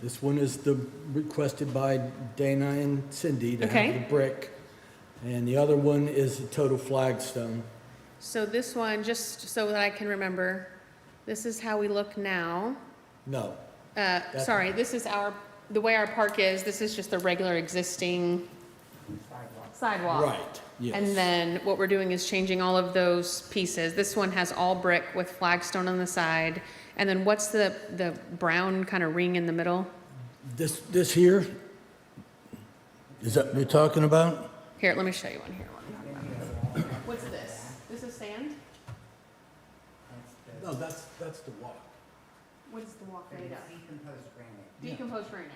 This one is the requested by Dana and Cindy to Okay. have the brick. And the other one is a total flagstone. so this one, just so that I can remember, this is how we look now. No, Sorry, this is the way our park is, this is just the regular existing sidewalk. right, yes. And then what we're doing is changing all of those pieces. This one has all brick with flagstone on the side. And then what's the brown kind of ring in the middle? This here, is that what you're talking about? Here, let me show you one here. What's this? This is sand? No, that's the walk. What is the walk made of? Decomposed granite. Decomposed granite.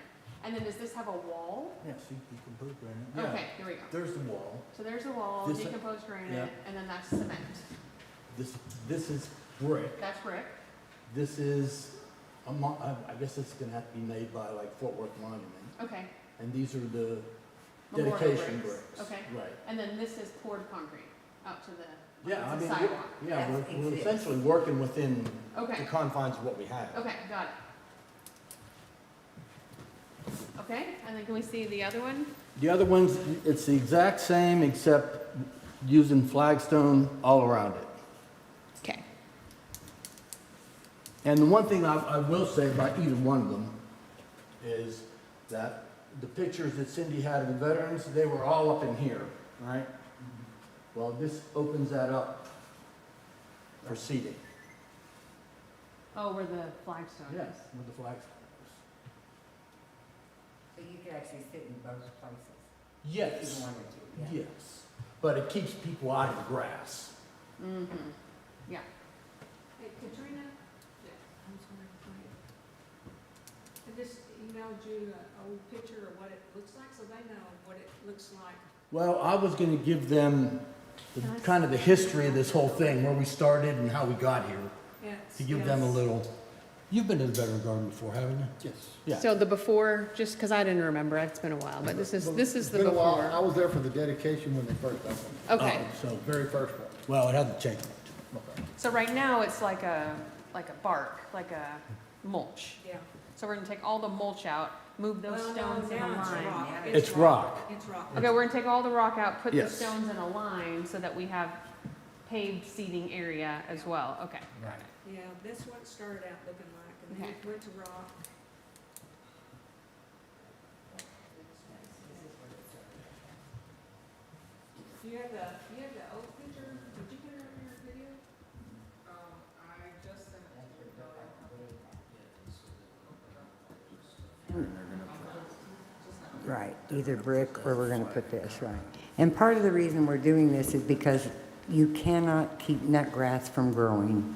And then does this have a wall? Yeah, see, decomposed granite. Yeah, Okay, here we go. there's the wall. So there's a wall, This- decomposed granite, yeah. and then that's cement. This is brick. That's brick. This is, I guess it's gonna have to be made by like Fort Worth Monument. Okay. And these are the Memorial dedication bricks. bricks. Okay. Right. And then this is poured concrete out to the, Yeah, I it's a mean, sidewalk. yeah, That's we're exists. essentially working within Okay. the confines of what we have. Okay, got it. Okay, and then can we see the other one? The other ones, it's the exact same except using flagstone all around it. Okay. And the one thing I will say about either one of them is that the pictures that Cindy had of the veterans, they were all up in here, right? Well, this opens that up for seating. Oh, where the flagstone is. Yes, with the flagstones. So you could actually sit in both places. If Yes, you wanted to, yeah. yes. But it keeps people out of the grass. Mm-hmm. Yeah. Hey, Katrina? I'm sorry. I just emailed you an old picture of what it looks like, so they know what it looks like. Well, I was gonna give them kind of the history of this whole thing, where we started and how we got here, to give them a little, you've been to the veteran garden before, haven't you? Yes. Yeah. So the before, just because I didn't remember, it's been a while, but this is the It's been a while. I before. was there for the dedication when they first opened. Okay, So, Very first one. well, it hasn't changed. Okay. so right now it's like a bark, like a mulch. Yeah. So we're gonna take all the mulch out, move those stones in a line. It's rock. It's rock. Okay, we're gonna take all the rock out, put the Yes. stones in a line so that we have paved seating area as well. Okay. Right. Yeah, that's what it started out looking like, and then it went to rock. You have the old picture, did you put it on your video? I just sent it to you. Right, either brick or we're gonna put this, right. And part of the reason we're doing this is because you cannot keep nut grass from growing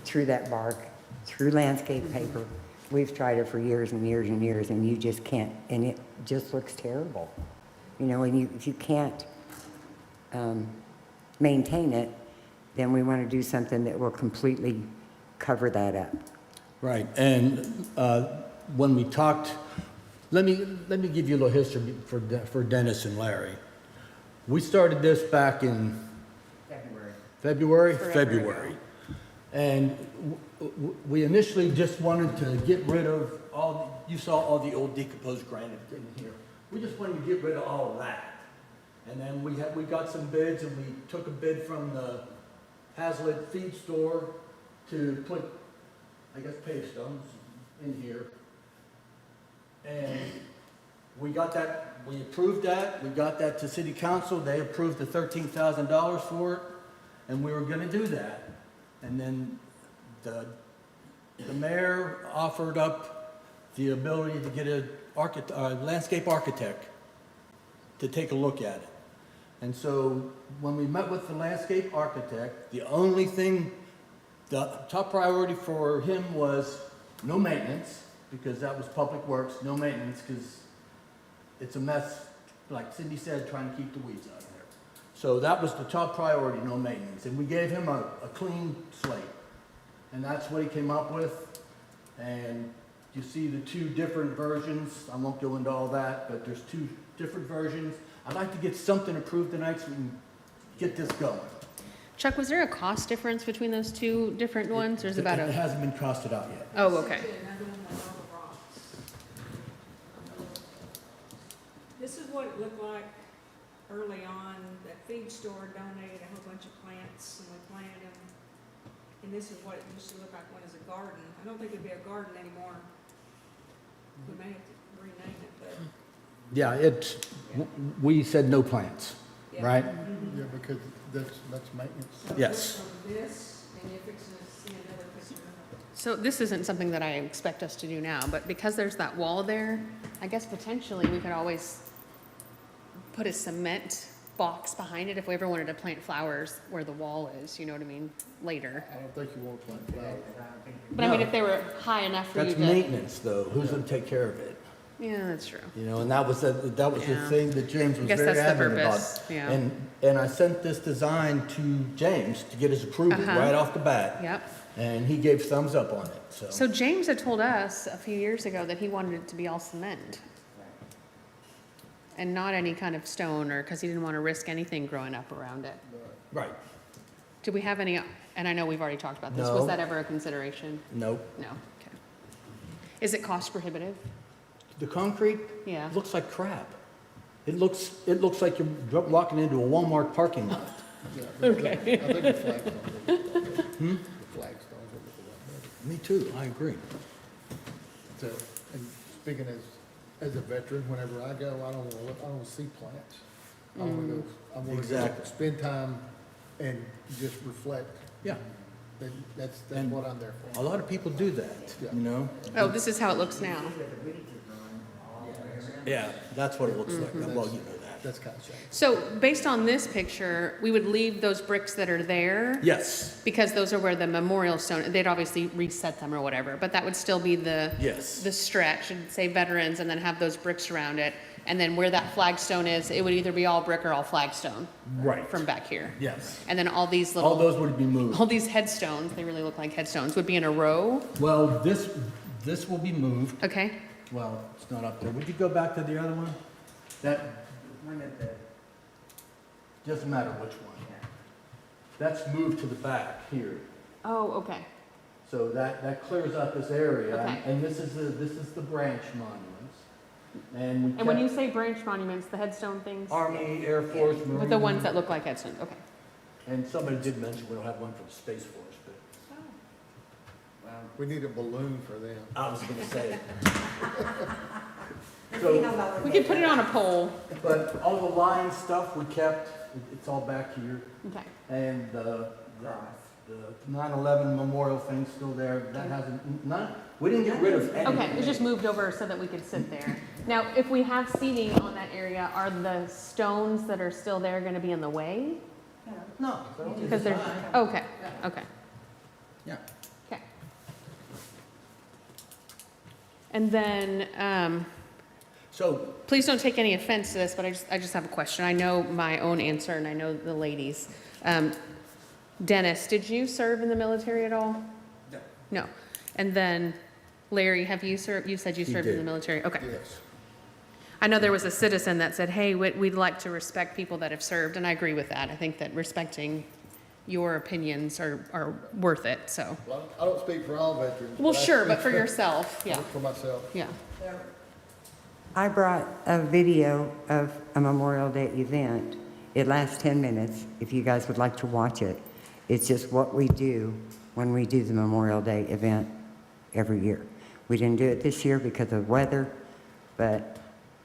through that bark, through landscape paper. We've tried it for years and years and years, and you just can't, and it just looks terrible. You know, and if you can't maintain it, then we want to do something that will completely cover that up. Right, and when we talked, let me give you a little history for Dennis and Larry. We started this back in February. February. And we initially just wanted to get rid of you saw all the old decomposed granite in here. We just wanted to get rid of all of that. And then we got some bids, and we took a bid from the Haslet feed store to put, I guess, paved stones in here. And we got that, we approved that, we got that to city council, they approved the $13,000 for it, and we were gonna do that. And then the mayor offered up the ability to get a landscape architect to take a look at it. And so when we met with the landscape architect, the only thing, the top priority for him was no maintenance, because that was public works, no maintenance, because it's a mess, like Cindy said, trying to keep the weeds out of there. So that was the top priority, no maintenance. And we gave him a clean slate. And that's what he came up with. And you see the two different versions. I won't go into all that, but there's two different versions. I'd like to get something approved tonight so we can get this going. Chuck, was there a cost difference between those two different ones, or is it about It a? hasn't been costed out yet. Oh, okay. This is what it looked like early on. The feed store donated a whole bunch of plants, and we planted them. And this is what it used to look like when it was a garden. I don't think it'd be a garden anymore. We may have to rename it, but. Yeah, we said no plants, Yeah. right? Yeah, because that's maintenance. So Yes. from this, and you're fixing to see another picture. So this isn't something that I expect us to do now, but because there's that wall there, I guess potentially we could always put a cement box behind it if we ever wanted to plant flowers where the wall is, you know what I mean, later. I don't think you want to plant flowers. But I mean, No. if they were high enough for you That's to. maintenance, though. Who's gonna take care of it? Yeah, that's true. You know, and that was the Yeah. thing that James I was guess very that's the adamant about. purpose, yeah. And I sent this design to James to get his approval Uh-huh. right off the bat. Yep. And he gave thumbs up on it, so. So James had told us a few years ago that he wanted it to be all cement. And not any kind of stone, or, because he didn't want to risk anything growing up around it. Right. Do we have any, and I know we've already talked about this, No. was that ever a consideration? Nope. No, okay. Is it cost prohibitive? The concrete Yeah. looks like crap. It looks like you're walking into a Walmart parking lot. Yeah, okay. I think the flagstones will look a lot better. The flagstones will look a lot better. Me too, I agree. So, and speaking as a veteran, whenever I go, I don't see plants. I want to go, Exactly. spend time and just reflect. Yeah. That's And- what I'm there A for. lot of people do that, Yeah. you know? Oh, this is how it looks now. Yeah, that's what it looks like. Well, you know that. That's kind of shady. So based on this picture, we would leave those bricks that are there? Yes, Because those are where the memorial stone, they'd obviously reset them or whatever, but that would still be the yes. stretch, and say veterans, and then have those bricks around it. And then where that flagstone is, it would either be all brick or all flagstone Right. from back here. Yes. And then all these All little, those would be moved. all these headstones, they really look like headstones, would be in a row. Well, this will be moved. Okay, Well, it's not up there. Would you go back to the other one? That, One of the, doesn't matter which one. That's moved to the back here. oh, okay, So that clears up this area. Okay. And this is the branch monuments. And we and when you kept say branch monuments, the headstone things? Army, Air Force, Marine. With the ones that look like headstones, okay. And somebody did mention we don't have one for the Space Force, but well, We need a balloon for them. I was gonna say. let's see So, how long We they could put it on a pole. but all the line stuff we kept, it's all back here. Okay, And the cross. 9/11 memorial thing's still there. That hasn't, we didn't get rid of anything. okay, it was just moved over so that we could sit there. Now, if we have seating on that area, are the stones that are still there gonna be in the way? No. they're on the Because they're, side. okay, okay, Yeah. okay. And then, So, please don't take any offense to this, but I just have a question. I know my own answer and I know the ladies. Dennis, did you serve in the military at all? No. No. And then Larry, have you served, you said you He served in the did. military? Okay. Yes. I know there was a citizen that said, hey, we'd like to respect people that have served, and I agree with that. I think that respecting your opinions are worth it, so. Well, I don't speak for all veterans. Well, I sure, but speak for yourself, yeah, For myself. yeah. I brought a video of a Memorial Day event. It lasts 10 minutes, if you guys would like to watch it. It's just what we do when we do the Memorial Day event every year. We didn't do it this year because of weather, but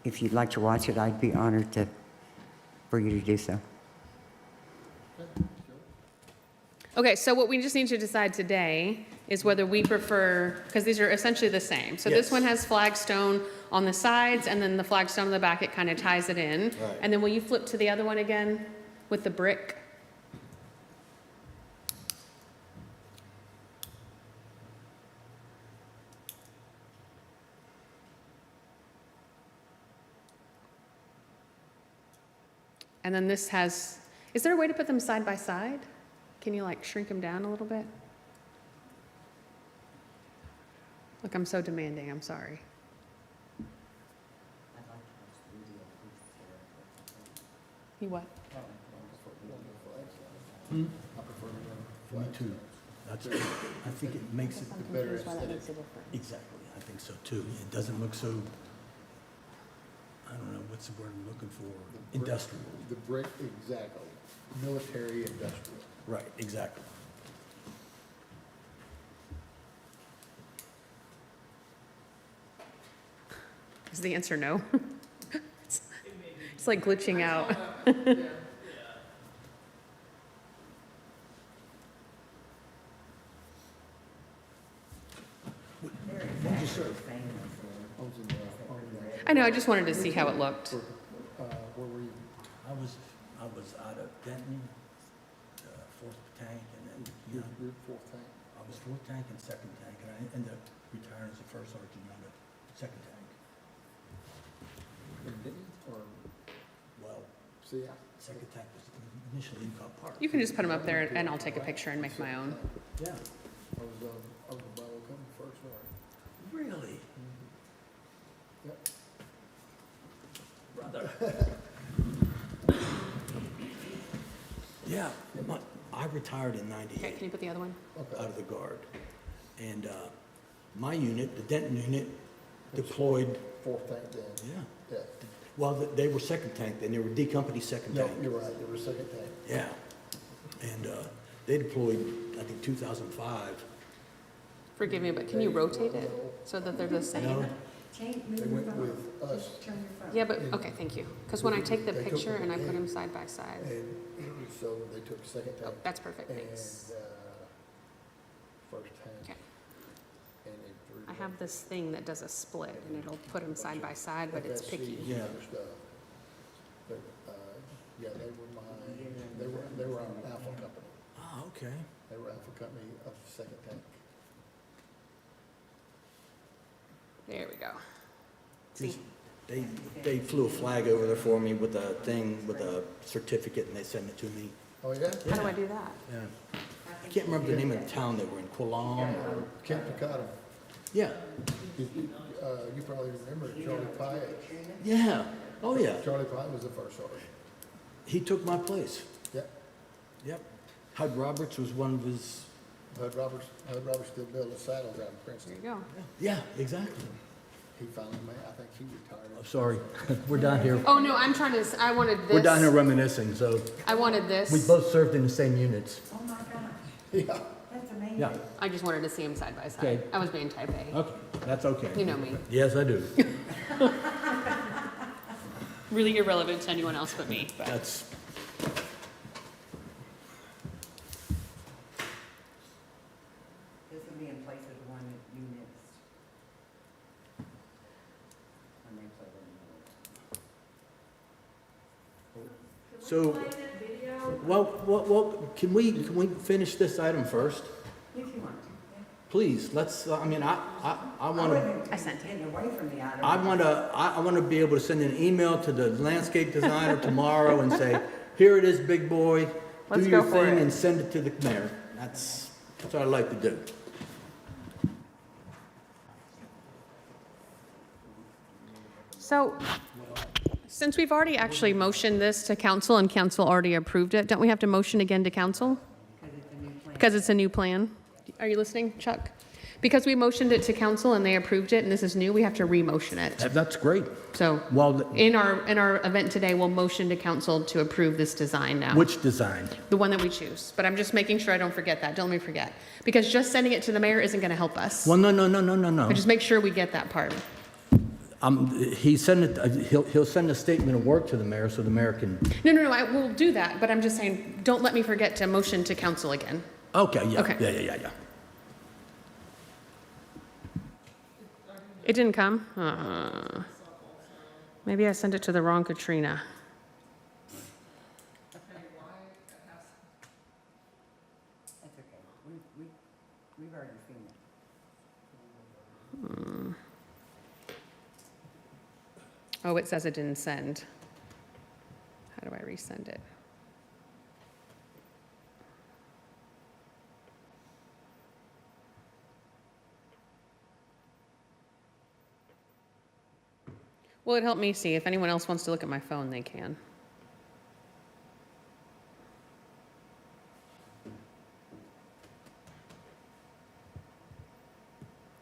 if you'd like to watch it, I'd be honored for you to do so. Okay, so what we just need to decide today is whether we prefer, because these are essentially the same. So this Yes. one has flagstone on the sides, and then the flagstone on the back, it kind of ties it in. Right. And then will you flip to the other one again with the brick? And then this has, is there a way to put them side by side? Can you like shrink them down a little bit? Look, I'm so demanding, I'm sorry. You what? me too. That's, I think it makes it, better Why that makes a difference. exactly, I think so too. It doesn't look so, I don't know, what's the word I'm looking for? Industrial. The brick, exactly. Military industrial. Right, exactly. Is the answer no? It's like glitching out. I know, I just wanted to see how it looked. Where were you? I was out of Denton, fourth tank, and then, you know, Your fourth tank? I was fourth tank and second tank, and I ended up retiring as a first sergeant on the second tank. In Denton or Well, CI? second tank was initially in Cobb Park. You can just put them up there and I'll take a picture and make my own. Yeah. I was a battle company first sergeant. Really? Yep. Brother. Yeah, I retired in Okay, '98 can you put the other one? out of the Guard. And my unit, the Denton unit, deployed, Fourth tank then? yeah. Yeah. Well, they were second tank then, they were D Company second No, tank. you're right, there was second tank. Yeah. And they deployed, I think, 2005. Forgive me, but can you rotate it so that they're the You same? know? They went with us. Yeah, but, okay, thank you. Because when I take the picture and I put them side by side, And so they took second oh, tank that's perfect, and thanks. first tank. Okay. And it threw I have this thing that does a split and it'll put them side by side, but it's picky. FSC Yeah. and stuff. But, yeah, they were on Alpha Company. Ah, okay. They were Alpha Company of second tank. There we go. Here's- They flew a flag over there for me with a thing, with a certificate, and they sent it to me. Oh, yeah? How do I do that? Yeah. I can't remember the name of the town they were in, QUORUM or, Camp Picado. yeah, You probably remember Charlie Pyatt. yeah, oh yeah. Charlie Pyatt was the first sergeant. He took my place. Yep. Yep. Hud Roberts was one of his, Hud Roberts still building saddles out in Princeton. There you go. yeah, exactly. He finally made, I think he retired. I'm sorry, we're down here, Oh, no, I'm trying to, I wanted this. we're down here reminiscing, so I wanted this. we both served in the same units. Oh my gosh, Yeah. that's amazing. Yeah, I just wanted to see them side by side. Okay. I was being type A. okay, that's okay. You know me. Yes, I do. Really irrelevant to anyone else but me, but. That's, This will be in place of the one that you missed. When they play the so, well, can we finish this item first? If you want to. Please, let's, I mean, I want to, I sent it. Getting away from the item. I want to be able to send an email to the landscape designer tomorrow and say, here it is, big boy. Let's Do your go for thing it. and send it to the mayor. That's what I'd like to do. So, since we've already actually motioned this to council and council already approved it, don't we have to motion again to council? Because it's a new plan. Are you listening, Chuck? Because we motioned it to council and they approved it and this is new, we have to re-motion it. That's great. So, Well, in our event today, we'll motion to council to approve this design now. which design? The one that we choose. But I'm just making sure I don't forget that. Don't let me forget. Because just sending it to the mayor isn't going to help us. Well, no. But just make sure we get that part. He send it, he'll send a statement of work to the mayor so the mayor can, No, I will do that, but I'm just saying, don't let me forget to motion to council again. okay, yeah, Okay. yeah. It didn't come? Maybe I sent it to the wrong Katrina. That's okay. We've already seen it. Oh, it says it didn't send. How do I resend it? Well, it helped me see. If anyone else wants to look at my phone, they can.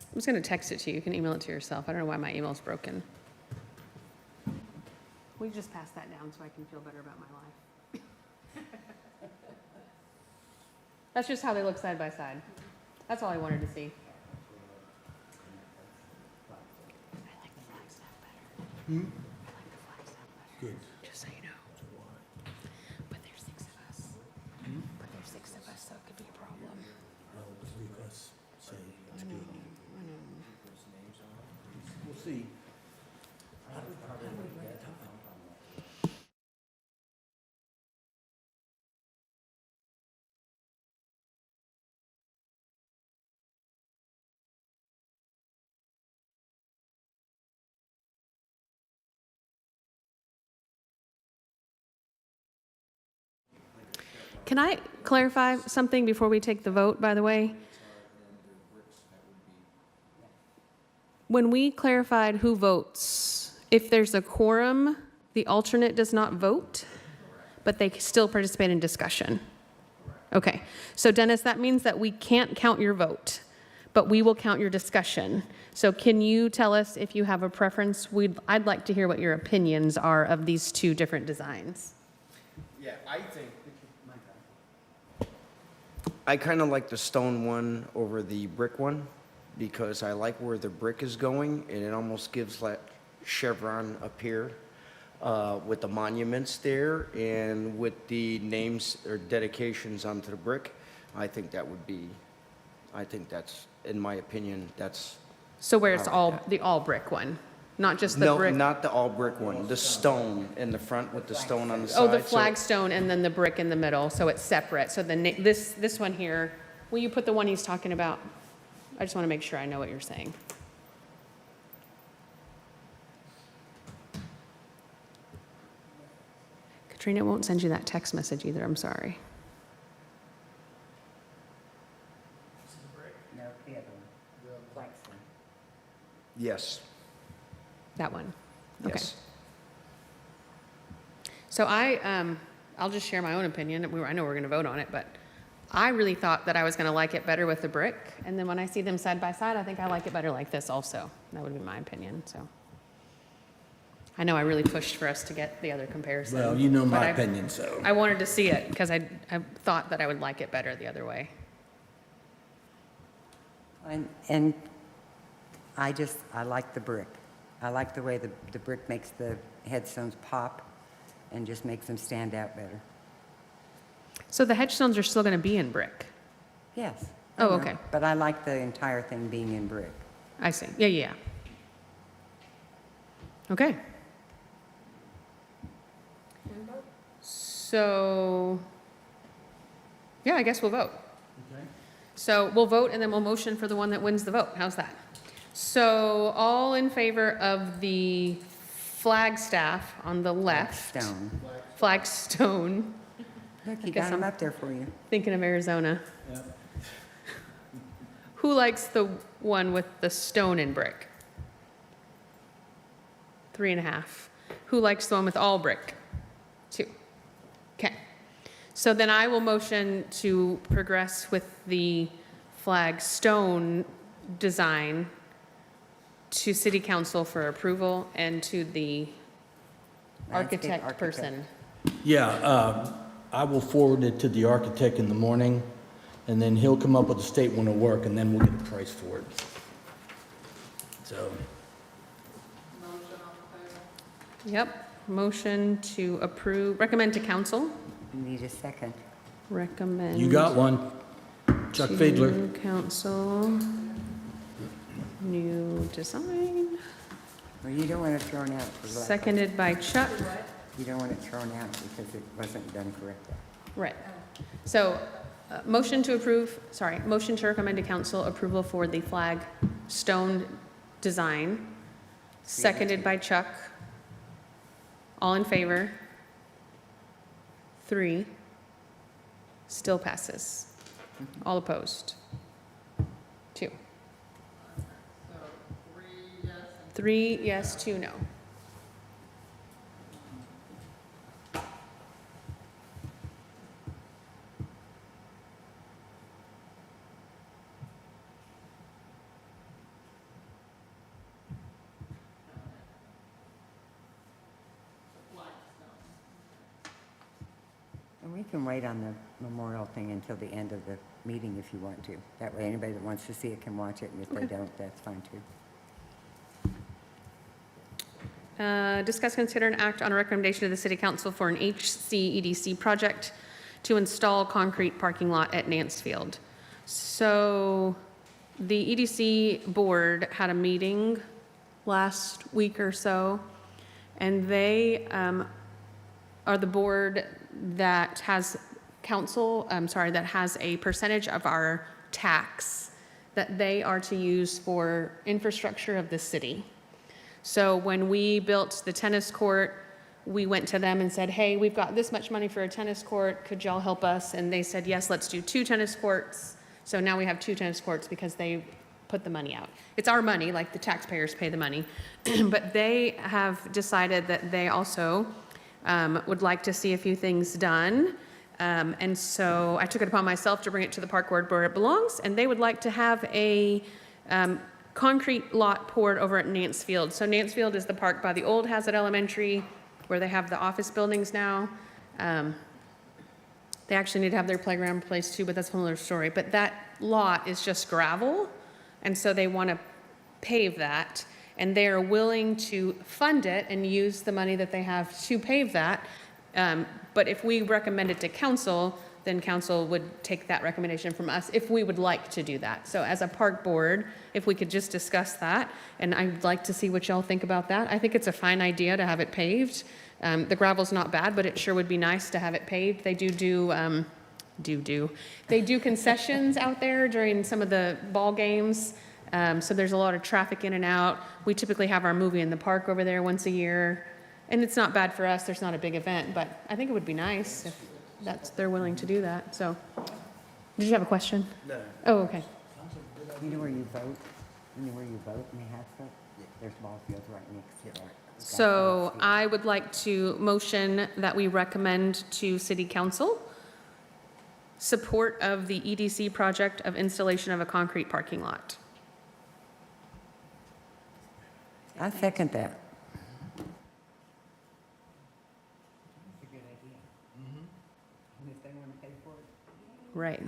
I'm just going to text it to you. You can email it to yourself. I don't know why my email's broken. Will you just pass that down so I can feel better about my life? That's just how they look side by side. That's all I wanted to see. I like the Flagstaff better. I like the Flagstaff better. Good. Just so you know. But there's 6 of us. But there's 6 of us, so it could be a problem. I know. We'll see. Can I clarify something before we take the vote, by the way? When we clarified who votes, if there's a quorum, the alternate does not vote, but they still participate in discussion. Okay, so Dennis, that means that we can't count your vote, but we will count your discussion. So can you tell us if you have a preference? I'd like to hear what your opinions are of these 2 different designs. Yeah, I kind of like the stone one over the brick one because I like where the brick is going and it almost gives that chevron up here with the monuments there and with the names or dedications onto the brick. I think that's, in my opinion, that's. So where it's I like all, that. the all brick one, not just the No, brick? not the all brick one, the stone in the front with the stone on the side. Oh, the so- flagstone and then the brick in the middle, so it's separate. So this one here, will you put the one he's talking about? I just want to make sure I know what you're saying. Trina, it won't send you that text message either, I'm sorry. No, the other one. Blackstone. Yes. That one. Okay. Yes. So I'll just share my own opinion. I know we're going to vote on it, but I really thought that I was going to like it better with the brick. And then when I see them side by side, I think I like it better like this also. That would be my opinion, so. I know I really pushed for us to get the other comparison. Well, you know but my opinion, so. I wanted to see it because I thought that I would like it better the other way. And I like the brick. I like the way the brick makes the headstones pop and just makes them stand out better. So the headstones are still going to be in brick? Yes. Oh, I know. okay. But I like the entire thing being in brick. I see. Yeah, yeah. Okay. So, yeah, I guess we'll vote. Okay. So we'll vote and then we'll motion for the one that wins the vote. How's that? So all in favor of the flagstaff on the left. Stone. Flagstone. Look, I he guess got them I'm- up there for you. Thinking of Arizona. Yep. Who likes the one with the stone and brick? 3.5. Who likes the one with all brick? 2. Okay. So then I will motion to progress with the flagstone design to city council for approval and to the Landscape architect person. Yeah, I will forward it to the architect in the morning, and then he'll come up with a statement of work, and then we'll get a price for it. So, Motion on the table. Yep. Motion to approve, recommend to council. Need a second. Recommend. you got one. Chuck Fiedler. To council. New design. Well, you don't want it thrown out. for lack of- Seconded by Chuck. You don't want it thrown out because it wasn't done correctly. Right. So, motion to recommend to council approval for the flag stone design. Seconded by Chuck. All in favor? 3. Still passes. All opposed? 2. So 3 yes and 3 yes, 2 no. And we can wait on the memorial thing until the end of the meeting if you want to. That way, anybody that wants to see it can watch it, and if they don't, that's fine too. Discuss, consider, and act on a recommendation of the city council for an HCEDC project to install concrete parking lot at Nancefield. So the EDC board had a meeting last week or so, and they are the board that has that has a percentage of our tax that they are to use for infrastructure of the city. So when we built the tennis court, we went to them and said, hey, we've got this much money for a tennis court. Could y'all help us? And they said, yes, let's do 2 tennis courts. So now we have 2 tennis courts because they put the money out. It's our money, like the taxpayers pay the money. But they have decided that they also would like to see a few things done. And so I took it upon myself to bring it to the park board where it belongs. And they would like to have a concrete lot poured over at Nancefield. So Nancefield is the park by the old Haslet Elementary where they have the office buildings now. They actually need to have their playground replaced too, but that's another story. But that lot is just gravel. And so they want to pave that. And they are willing to fund it and use the money that they have to pave that. But if we recommend it to council, then council would take that recommendation from us if we would like to do that. So as a park board, if we could just discuss that, and I'd like to see what y'all think about that. I think it's a fine idea to have it paved. The gravel's not bad, but it sure would be nice to have it paved. They they do concessions out there during some of the ball games. So there's a lot of traffic in and out. We typically have our movie in the park over there once a year. And it's not bad for us, there's not a big event, but I think it would be nice if they're willing to do that, so. Did you have a question? No. Oh, okay. You know where you vote? You know where you vote in Haslet? There's ball fields right next to it. So I would like to motion that we recommend to City Council support of the EDC project of installation of a concrete parking lot. I second that. It's a good idea. And if they want to pay for it? Right.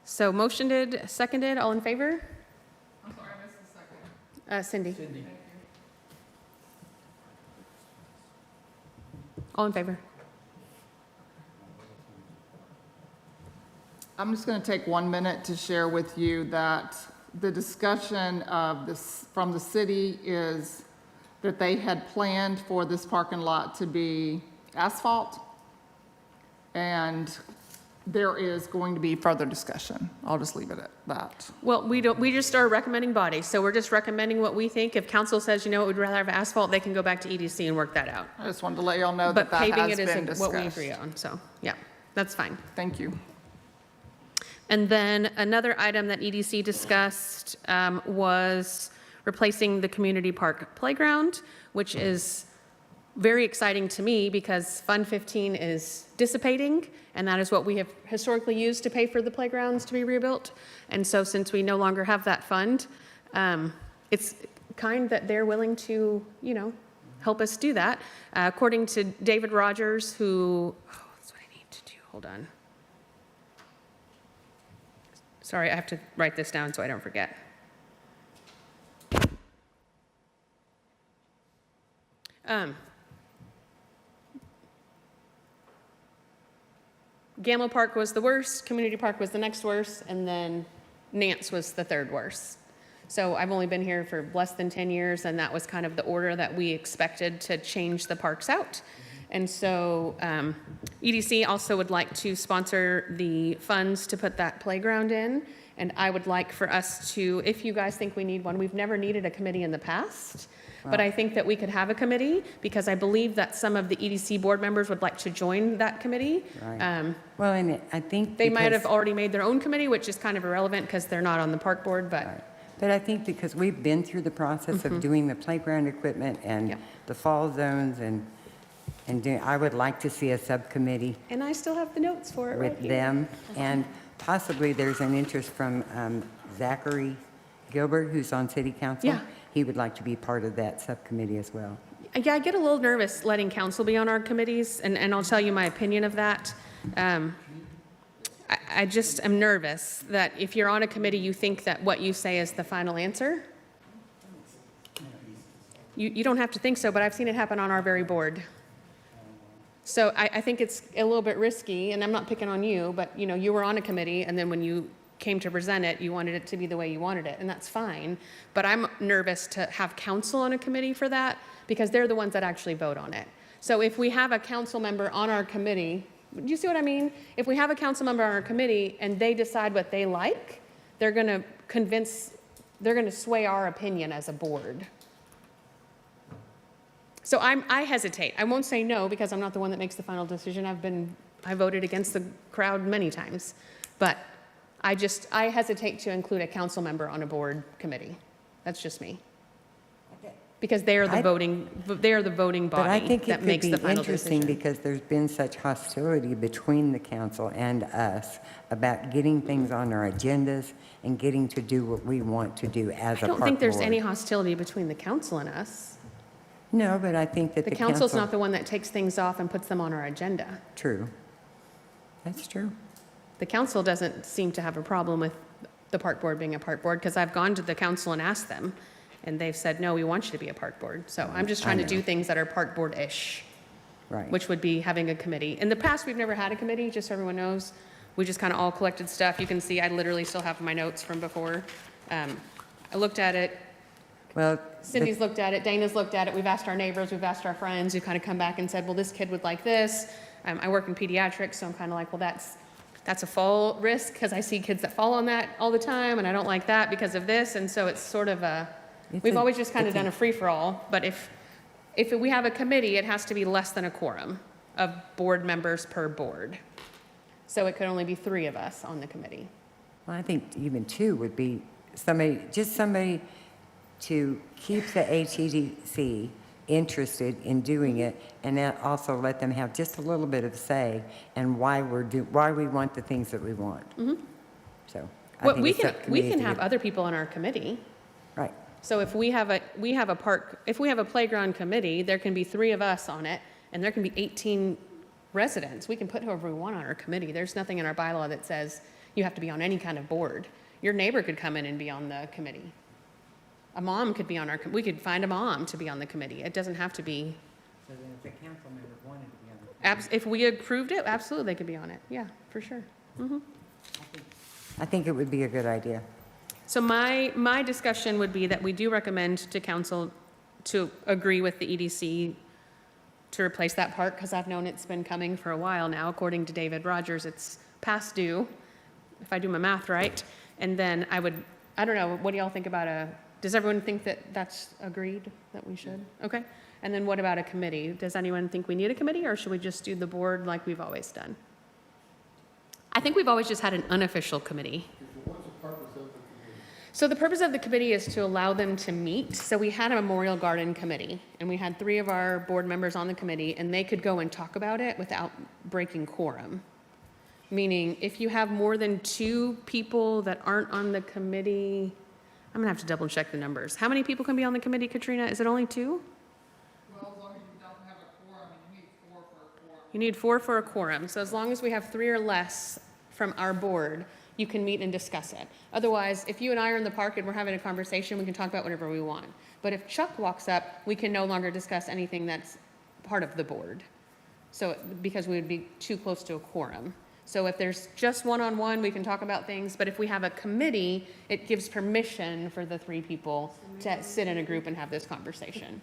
So motioned, seconded, all in favor? I'm sorry, I missed the second. Cindy, Thank you. all in favor? I'm just going to take 1 minute to share with you that the discussion of this from the city is that they had planned for this parking lot to be asphalt, and there is going to be further discussion. I'll just leave it at that. Well, we just are a recommending body, so we're just recommending what we think. If council says, you know, we'd rather have asphalt, they can go back to EDC and work that out. I just wanted to let y'all know But that paving has it been is what we discussed. agree on, so, yeah, that's fine. Thank you. And then another item that EDC discussed was replacing the community park playground, which is very exciting to me because Fund 15 is dissipating, and that is what we have historically used to pay for the playgrounds to be rebuilt. And so since we no longer have that fund, it's kind that they're willing to, you know, help us do that. According to David Rogers, who, oh, that's what I need to do, hold on. Sorry, I have to write this down so I don't forget. Gamble Park was the worst, Community Park was the next worst, and then Nance was the third worst. So I've only been here for less than 10 years, and that was kind of the order that we expected to change the parks out. And so EDC also would like to sponsor the funds to put that playground in. And I would like for us to, if you guys think we need one, we've never needed a committee in the past, but I think that we could have a committee because I believe that some of the EDC board members would like to join that committee. Right. Well, and I think They might have because- already made their own committee, which is kind of irrelevant because they're not on the park board, but Right. But I think because we've been through the process of doing the playground equipment and Yep. the fall zones and I would like to see a subcommittee and I still have the notes for it right with here. them. And possibly there's an interest from Zachary Gilbert, who's on city council. Yeah. He would like to be part of that subcommittee as well. Yeah, I get a little nervous letting council be on our committees, and I'll tell you my opinion of that. I just am nervous that if you're on a committee, you think that what you say is the final answer. You don't have to think so, but I've seen it happen on our very board. So I think it's a little bit risky, and I'm not picking on you, but you know, you were on a committee, and then when you came to present it, you wanted it to be the way you wanted it, and that's fine. But I'm nervous to have council on a committee for that, because they're the ones that actually vote on it. So if we have a council member on our committee, do you see what I mean? If we have a council member on our committee and they decide what they like, they're gonna sway our opinion as a board. So I hesitate. I won't say no because I'm not the one that makes the final decision. I voted against the crowd many times, but I hesitate to include a council member on a board committee. That's just me. Because they are the voting But I body think it that could makes be the final interesting decision. because there's been such hostility between the council and us about getting things on our agendas and getting to do what we want to do as a I park board. don't think there's any hostility between the council and us. No, but I think that The the council's council. not the one that takes things off and puts them on our agenda. True. That's true. The council doesn't seem to have a problem with the park board being a park board, because I've gone to the council and asked them, and they've said, no, we want you to be a park board. So I'm just trying to do things that are park board-ish, Right. which would be having a committee. In the past, we've never had a committee, just so everyone knows. We just kind of all collected stuff. You can see I literally still have my notes from before. I looked at it. Well, Cindy's looked at it, Dana's looked at it, we've asked our neighbors, we've asked our friends, who kind of come back and said, well, this kid would like this. I work in pediatrics, so I'm kind of like, well, that's a fall risk, because I see kids that fall on that all the time, and I don't like that because of this, and so it's sort of we've always just kind of done a free-for-all, but if If we have a committee, it has to be less than a quorum of board members per board. So it could only be 3 of us on the committee. Well, I think even 2 would be somebody, just somebody to keep the HEDC interested in doing it, and then also let them have just a little bit of say and why we want the things that we want. So I Well, think we a can subcommittee is a have good- other people on our committee. Right. So if we have a playground committee, there can be 3 of us on it, and there can be 18 residents. We can put whoever we want on our committee. There's nothing in our bylaw that says you have to be on any kind of board. Your neighbor could come in and be on the committee. A mom could be on we could find a mom to be on the committee. It doesn't have to be, So then if the council member wanted to be on the if we approved it, absolutely, they could be on it. Yeah, for sure. I think it would be a good idea. So my discussion would be that we do recommend to council to agree with the EDC to replace that park, because I've known it's been coming for a while now. According to David Rogers, it's past due, if I do my math right. And then I don't know, what do y'all think about does everyone think that that's agreed, that we should? Okay. And then what about a committee? Does anyone think we need a committee, or should we just do the board like we've always done? I think we've always just had an unofficial committee. So the purpose of the committee is to allow them to meet. So we had a Memorial Garden committee, and we had 3 of our board members on the committee, and they could go and talk about it without breaking quorum. Meaning, if you have more than 2 people that aren't on the committee, I'm gonna have to double check the numbers. How many people can be on the committee, Katrina? Is it only 2? Well, as long as you don't have a quorum, you need 4 for a quorum. You need 4 for a quorum. So as long as we have 3 or less from our board, you can meet and discuss it. Otherwise, if you and I are in the park and we're having a conversation, we can talk about whatever we want. But if Chuck walks up, we can no longer discuss anything that's part of the board. So, because we would be too close to a quorum. So if there's just one-on-one, we can talk about things, but if we have a committee, it gives permission for the 3 people to sit in a group and have this conversation.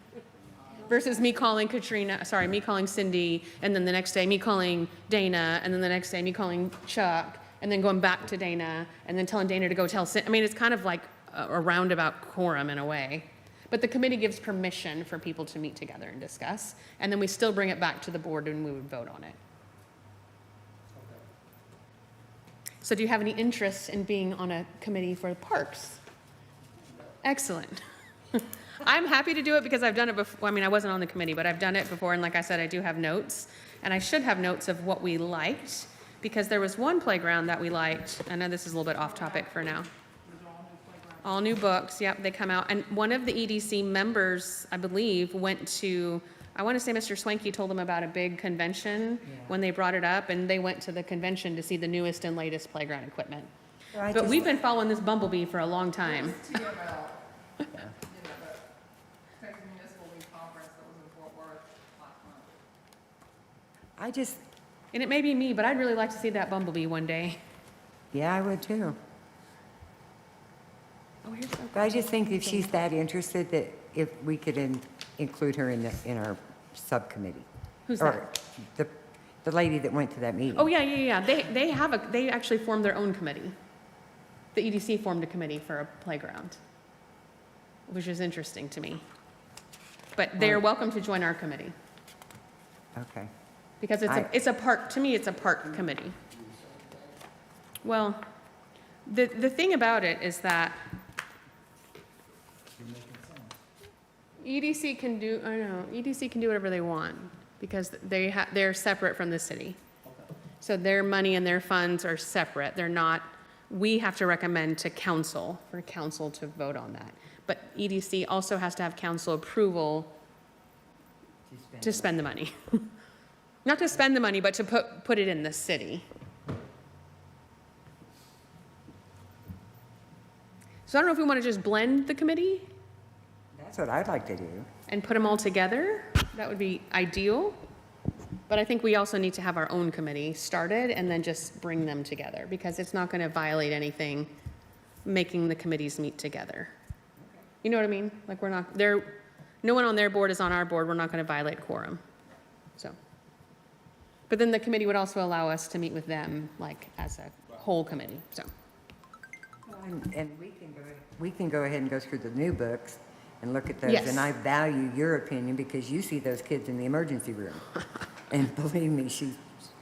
Versus me calling me calling Cindy, and then the next day me calling Dana, and then the next day me calling Chuck, and then going back to Dana, and then telling Dana to go tell Cindy. I mean, it's kind of like a roundabout quorum in a way. But the committee gives permission for people to meet together and discuss, and then we still bring it back to the board and we would vote on it. So do you have any interest in being on a committee for parks? Excellent. I'm happy to do it because I've done it before. I mean, I wasn't on the committee, but I've done it before, and like I said, I do have notes. And I should have notes of what we liked, because there was one playground that we liked. I know this is a little bit off topic for now. All new books, yep, they come out. And one of the EDC members, I believe, went to, I want to say Mr. Swanky told them about a big convention when they brought it up, and they went to the convention to see the newest and latest playground equipment. But we've been following this bumblebee for a long time. TML, you know, the Texas Municipal League Conference that was in Fort Worth last month. And it may be me, but I'd really like to see that bumblebee one day. Yeah, I would too. Oh, here's some. But I just think if she's that interested, that if we could include her in our subcommittee. Who's Or that? the lady that went to that meeting. Oh, yeah. They actually formed their own committee. The EDC formed a committee for a playground, which is interesting to me. But they are welcome to join our committee, Okay. because it's a park, to me, it's a park committee. Well, the thing about it is that EDC can do whatever they want, because they're separate from the city. So their money and their funds are separate. They're not, we have to recommend to council, for council to vote on that. But EDC also has to have council approval to spend the money. Not to spend the money, but to put it in the city. So I don't know if we want to just blend the committee That's what I'd like to do. and put them all together. That would be ideal. But I think we also need to have our own committee started and then just bring them together, because it's not going to violate anything making the committees meet together. You know what I mean? Like, no one on their board is on our board. We're not going to violate quorum. So, but then the committee would also allow us to meet with them, like, as a whole committee, so. And we can go ahead and go through the new books and look at those. Yes. And I value your opinion because you see those kids in the emergency room. And believe me,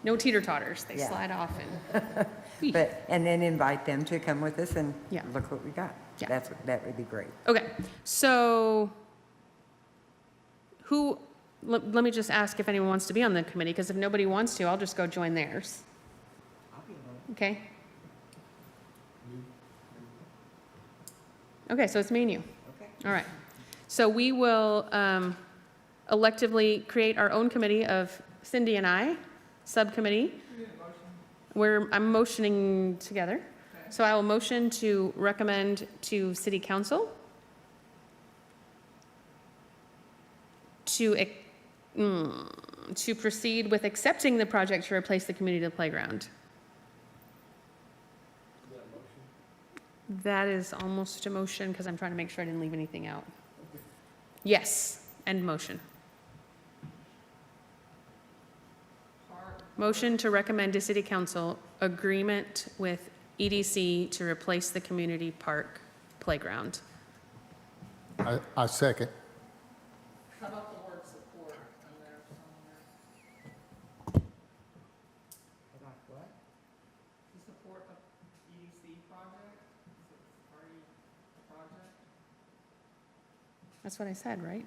No teeter-totters, they Yeah. slide off and, and then invite them to come with us and Yeah. look what we got. Yeah. That would be great. okay, so let me just ask if anyone wants to be on the committee, because if nobody wants to, I'll just go join theirs. Okay? Okay, so it's me and you. Okay. All right. So we will electively create our own committee of Cindy and I, subcommittee. I'm motioning together. So I will motion to recommend to City Council to proceed with accepting the project to replace the community playground. That is almost a motion, because I'm trying to make sure I didn't leave anything out. Yes, and motion. Motion to recommend to City Council agreement with EDC to replace the community park playground. I second. How about the word support in there somewhere? Like what? To support the EDC project? Is it already a project? That's what I said, right?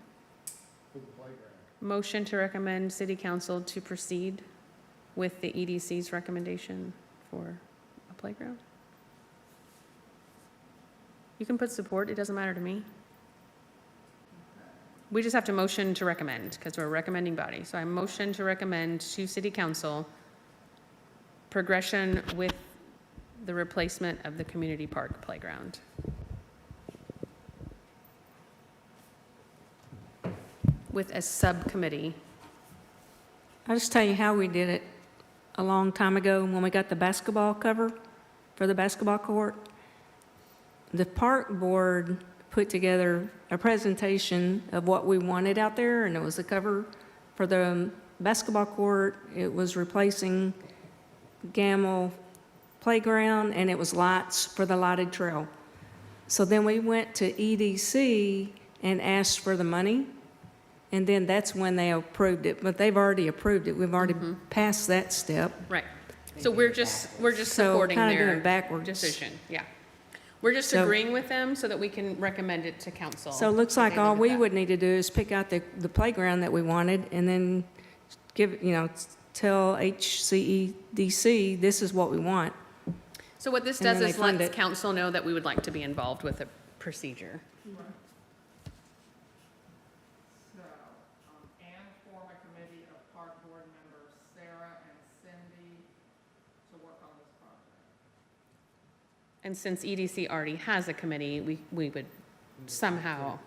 Motion to recommend City Council to proceed with the EDC's recommendation for a playground. You can put support, it doesn't matter to me. We just have to motion to recommend, because we're a recommending body. So I motion to recommend to City Council progression with the replacement of the community park playground. With a subcommittee. I'll just tell you how we did it a long time ago when we got the basketball cover for the basketball court. The park board put together a presentation of what we wanted out there, and it was a cover for the basketball court. It was replacing Gamble Playground, and it was lights for the lighted trail. So then we went to EDC and asked for the money, and then that's when they approved it. But they've already approved it. We've already passed that step. Right. So we're just So supporting kinda their doing backwards. decision, yeah. We're just So- agreeing with them so that we can recommend it to council. So it looks They like look all at we that. would need to do is pick out the playground that we wanted and then give, tell HCEDC, this is what we want. So what this and does then is they fund lets it. council know that we would like to be involved with a procedure. So, and form a committee of park board members, Sarah and Cindy, to work on this project. And since EDC already has a committee, we would somehow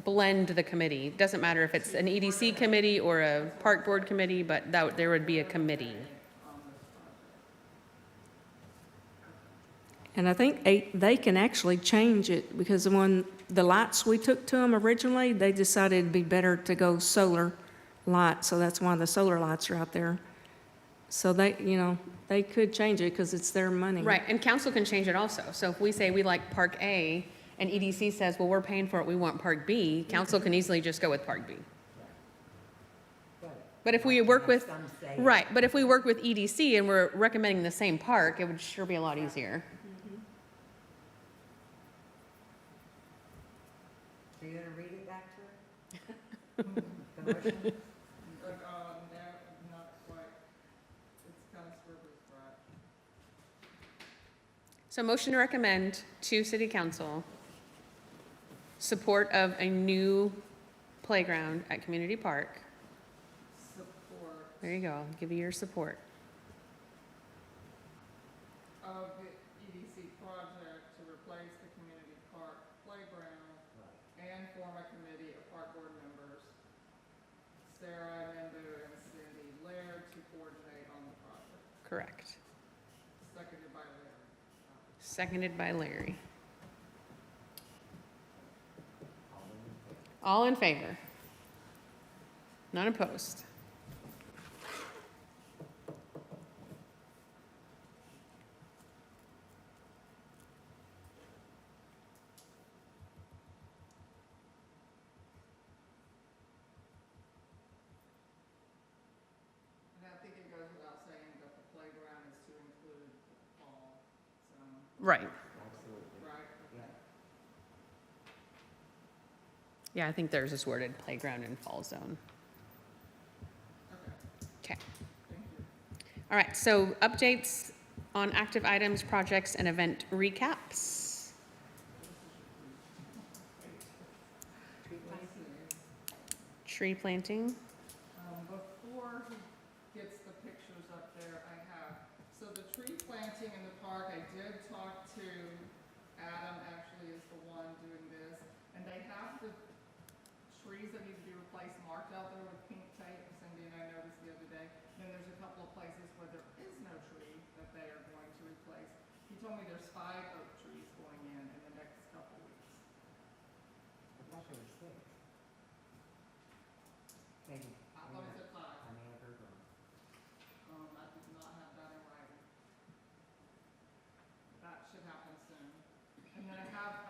blend the committee. Doesn't matter if it's an EDC committee or a park board committee, but there would be a committee. And I think they can actually change it because when the lights we took to them originally, they decided it'd be better to go solar light. So that's why the solar lights are out there. So they could change it because it's their money. Right, and council can change it also. So if we say we like Park A, and EDC says, well, we're paying for it, we want Park B, council can easily just go with Park B. But if we work with, Some say- right, but if we work with EDC and we're recommending the same park, it would sure be a lot easier. So you're gonna read it back to her? The motion? But, no, not quite. It's kind of scribbled, right? So motion to recommend to city council support of a new playground at Community Park. Support There you go, I'll give you your support. of the EDC project to replace the community park playground and form a committee of park board members, Sarah Nendo and Cindy Laird, to coordinate on the project. Correct. Seconded by Larry. Seconded by Larry. All in favor? None opposed? Right. Absolutely. right? Yeah. Yeah, I think theirs is worded playground and fall zone. Okay, Okay. thank you. All right, so updates on active items, projects, and event recaps. Tree planting. Before he gets the pictures up there, I have, so the tree planting in the park, I did talk to Adam, actually is the one doing this, and they have the trees that need to be replaced marked out there with pink tape, Cindy and I noticed the other day. Then there's a couple of places where there is no tree that they are going to replace. He told me there's 5 oak trees going in the next couple weeks. I thought there were 6. Maybe. I thought he said 5. I may have heard wrong. I did not have that in writing. That should happen soon. And then I have,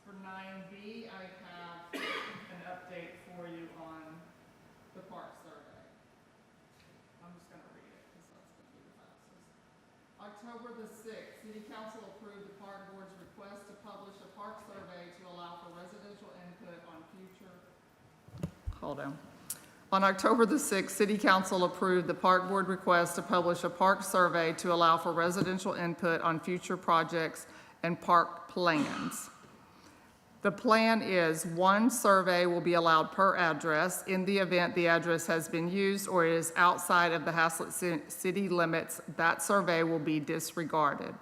for 9B, I have an update for you on the park survey. I'm just gonna read it, because that's gonna be the fastest. October the 6th, City Council approved the park board's request to publish a park survey to allow for residential input on future. Hold on. On October the 6th, City Council approved the Park Board request to publish a park survey to allow for residential input on future projects and park plans. The plan is 1 survey will be allowed per address. In the event the address has been used or is outside of the Haslet city limits, that survey will be disregarded.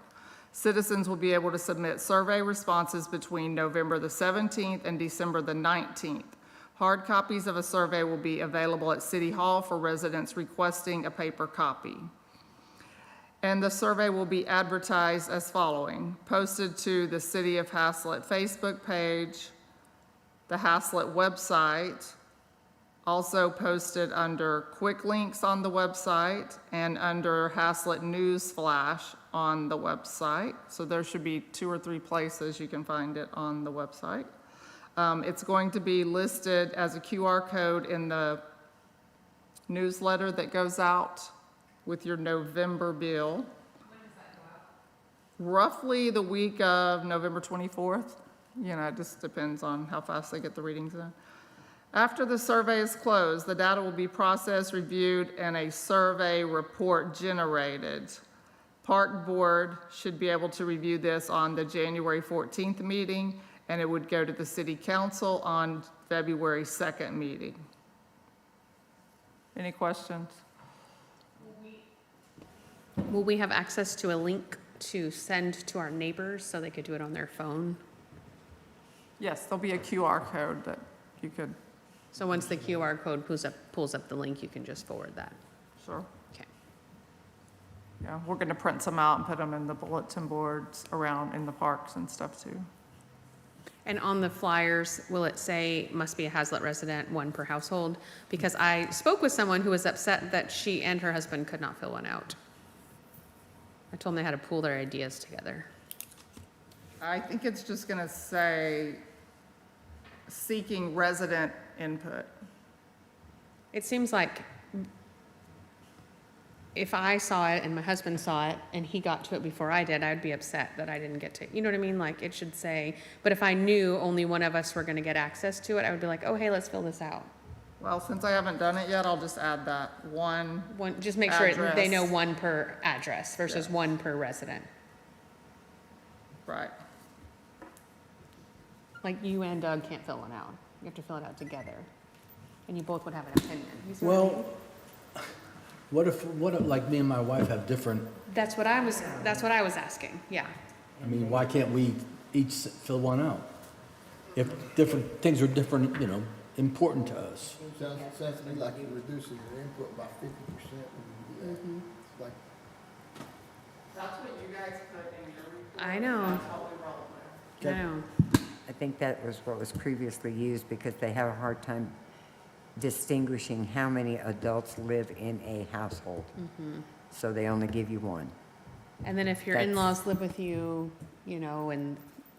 Citizens will be able to submit survey responses between November the 17th and December the 19th. Hard copies of a survey will be available at City Hall for residents requesting a paper copy. And the survey will be advertised as following: posted to the City of Haslet Facebook page, the Haslet website, also posted under quick links on the website and under Haslet News Flash on the website. So there should be 2 or 3 places you can find it on the website. It's going to be listed as a QR code in the newsletter that goes out with your November bill. When does that go out? Roughly the week of November 24th. You know, it just depends on how fast they get the readings in. After the survey is closed, the data will be processed, reviewed, and a survey report generated. Park Board should be able to review this on the January 14th meeting, and it would go to the City Council on February 2nd meeting. Any questions? Will we have access to a link to send to our neighbors so they could do it on their phone? Yes, there'll be a QR code that you could, So once the QR code pulls up the link, you can just forward that. sure. Okay. Yeah, we're gonna print some out and put them in the bulletin boards around in the parks and stuff too. And on the flyers, will it say must be a Haslet resident, 1 per household? Because I spoke with someone who was upset that she and her husband could not fill one out. I told them they had to pool their ideas together. I think it's just gonna say seeking resident input. It seems like if I saw it and my husband saw it and he got to it before I did, I'd be upset that I didn't get to, you know what I mean? Like, it should say, but if I knew only one of us were gonna get access to it, I would be like, oh, hey, let's fill this out. Well, since I haven't done it yet, I'll just add that one. Just make sure they know Address. 1 per address versus Yes. 1 per resident. Right. Like, you and Doug can't fill one out. You have to fill it out together. And you both would have an opinion. You see what I mean? Well, what if like me and my wife have different, That's what I was asking, yeah. I mean, why can't we each fill one out? If different, things are different, you know, important to us. Sounds to me like it reduces your input by 50% when you do that. It's like, That's what you guys put in your report. I know. That's what we roll with. I know. I think that was what was previously used because they have a hard time distinguishing how many adults live in a household. So they only give you 1. And then if your That's- in-laws live with you, you know, and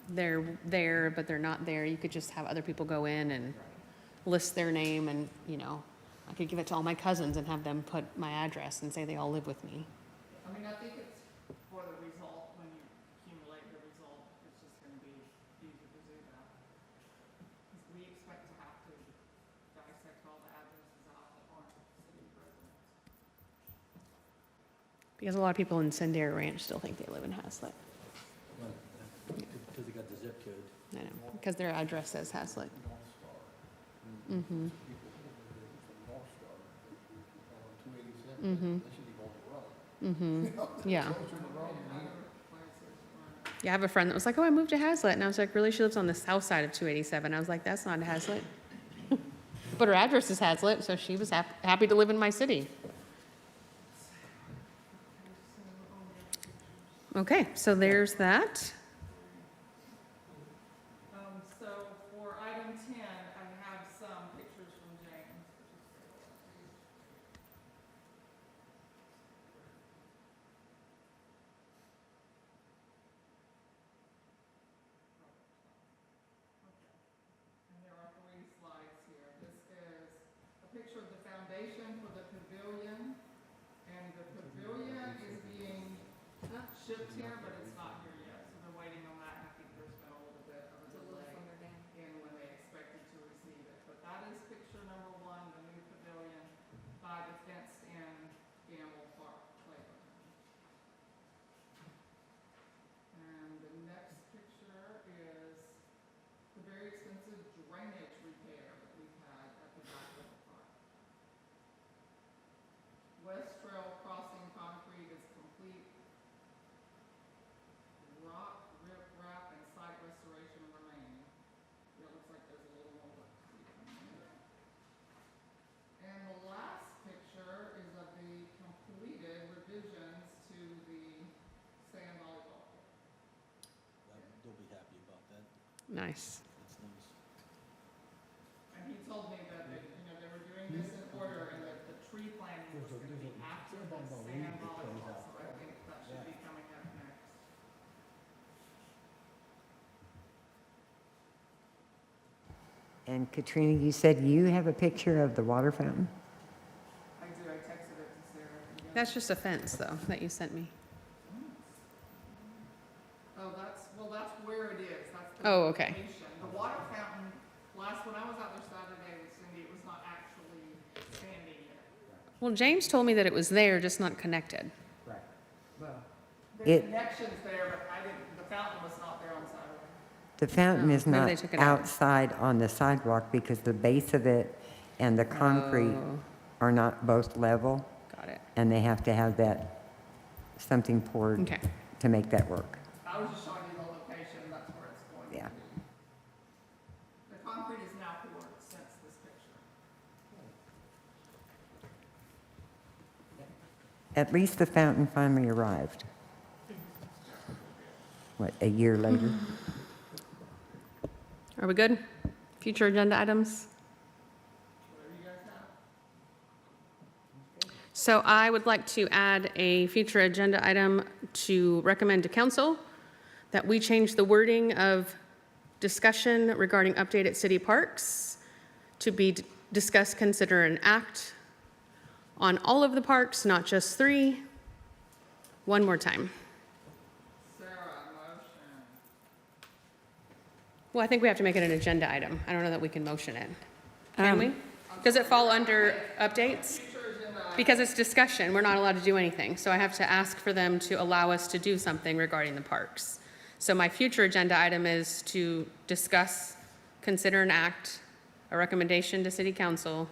they're there, but they're not there, you could just have other people go in and list their name and, you know, I could give it to all my cousins and have them put my address and say they all live with me. I mean, I think it's for the result when you accumulate we expect to have to dissect all the addresses out that aren't city residents. Because a lot of people in Sendero Ranch still think they live in Haslet. Because they got the zip code. I know, because their address says Haslet. Mm-hmm. Mm-hmm. Mm-hmm. Yeah. Yeah, I have a friend that was like, oh, I moved to Haslet. And I was like, really? She lives on the south side of 287. I was like, that's not Haslet. But her address is Haslet, so she was happy to live in my city. Okay, so there's that. So for item 10, I have some pictures from James. And there are 3 slides here. This is a picture of the foundation for the pavilion. And the pavilion is being shipped here, but it's not here yet. So they're waiting on that. And I think there's been a little bit of a delay in when they expected to receive it. But that is picture number 1, the new pavilion by the fenced-in Gamble Park playground. And the next picture is the very expensive drainage repair that we've had at the back of the park. West Trail crossing concrete is complete. Rock, rip, wrap, and site restoration remaining. It looks like there's a little more work to be done there. And the last picture is of the completed revisions to the sand volleyball court. They'll be happy about that. Nice. That's nice. And he told me that they, they were doing this in order and that the tree planting was going to be after the sand volleyball. So I think that should be coming up next. And Katrina, you said you have a picture of the water fountain? I do, I texted it to Sarah. That's just a fence, though, that you sent me. Oh, that's where it is. That's the Oh, okay. location. The water fountain, when I was out there Saturday with Cindy, it was not actually standing yet. Well, James told me that it was there, just not connected. Right. Well. There's connections there, but the fountain was not there on Saturday. The fountain is maybe they not took it out. outside on the sidewalk because the base of it and the concrete Oh. are not both level, Got it. and they have to have that, something poured Okay. to make that work. I was just showing you the location, that's where it's going Yeah. to be. The concrete is now poured since this picture. At least the fountain finally arrived. What, a year later? Are we good? Future agenda items? Whatever you guys have. So I would like to add a future agenda item to recommend to council that we change the wording of discussion regarding update at city parks to be discuss, consider, and act on all of the parks, not just 3. One more time. Sarah, motion. Well, I think we have to make it an agenda item. I don't know that we can motion it. Can we? Does it fall under updates? Because it's discussion, we're not allowed to do anything. So I have to ask for them to allow us to do something regarding the parks. So my future agenda item is to discuss, consider, and act a recommendation to City Council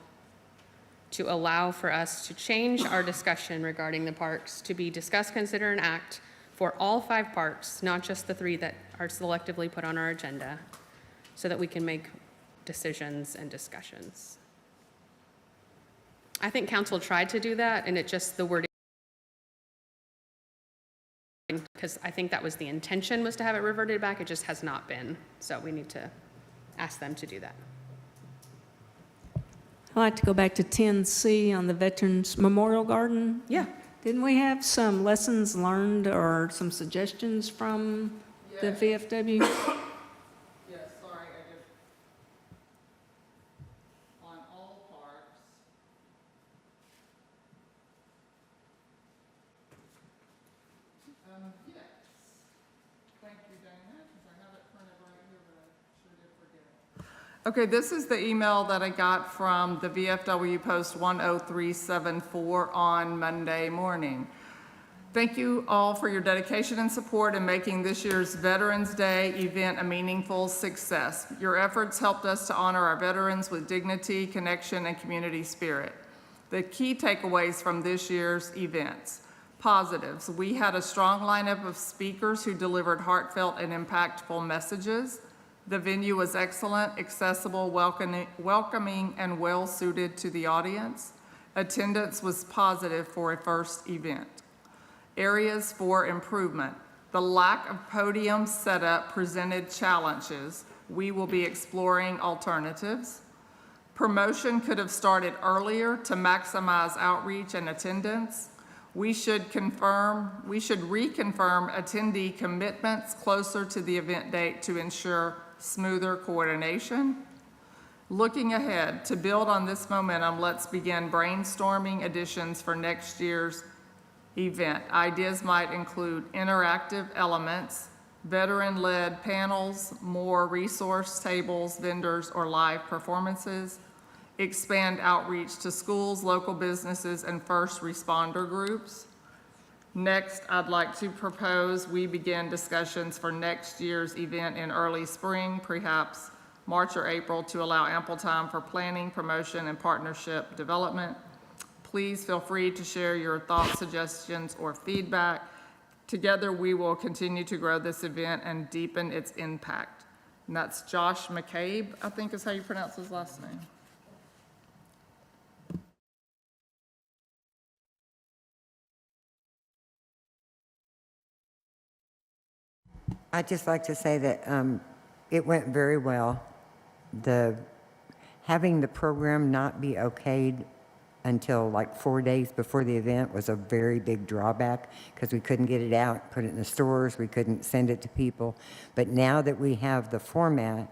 to allow for us to change our discussion regarding the parks to be discuss, consider, and act for all 5 parks, not just the 3 that are selectively put on our agenda, so that we can make decisions and discussions. I think council tried to do that, and it just, the wording, because I think that was the intention, was to have it reverted back. It just has not been. So we need to ask them to do that. I'd like to go back to 10C on the Veterans Memorial Garden. Yeah. Didn't we have some lessons learned or some suggestions from the VFW? Yes, sorry, I did. On all parks. Yes. Thank you, Dana, because I have it printed right here, but I sure did forget it. Okay, this is the email that I got from the VFW Post 10374 on Monday morning. Thank you all for your dedication and support in making this year's Veterans Day event a meaningful success. Your efforts helped us to honor our veterans with dignity, connection, and community spirit. The key takeaways from this year's events. Positives, we had a strong lineup of speakers who delivered heartfelt and impactful messages. The venue was excellent, accessible, welcoming, and well-suited to the audience. Attendance was positive for a first event. Areas for improvement. The lack of podium setup presented challenges. We will be exploring alternatives. Promotion could have started earlier to maximize outreach and attendance. We should reconfirm attendee commitments closer to the event date to ensure smoother coordination. Looking ahead, to build on this momentum, let's begin brainstorming additions for next year's event. Ideas might include interactive elements, veteran-led panels, more resource tables, vendors, or live performances. Expand outreach to schools, local businesses, and first responder groups. Next, I'd like to propose we begin discussions for next year's event in early spring, perhaps March or April, to allow ample time for planning, promotion, and partnership development. Please feel free to share your thoughts, suggestions, or feedback. Together, we will continue to grow this event and deepen its impact. And that's Josh McCabe, I think is how you pronounce his last name. I'd just like to say that it went very well. Having the program not be okayed until like 4 days before the event was a very big drawback because we couldn't get it out, put it in the stores, we couldn't send it to people. But now that we have the format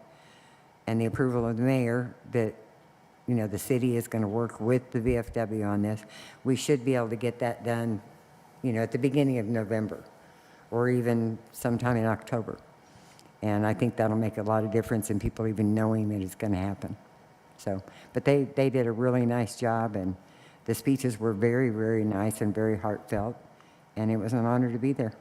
and the approval of the mayor that, you know, the city is going to work with the VFW on this, we should be able to get that done, you know, at the beginning of November or even sometime in October. And I think that'll make a lot of difference in people even knowing that it's going to happen. So, but they did a really nice job, and the speeches were very, very nice and very heartfelt, and it was an honor to be there.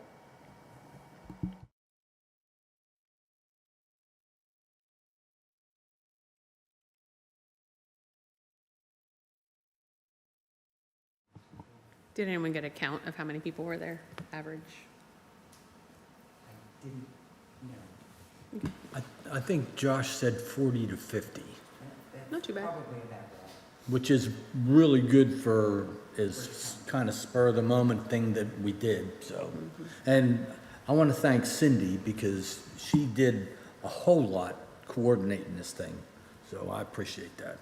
Did anyone get a count of how many people were there, average? I think Josh said 40 to 50, Not too bad. which is really good for as kind of spur of the moment thing that we did, so. And I want to thank Cindy because she did a whole lot coordinating this thing, so I appreciate that.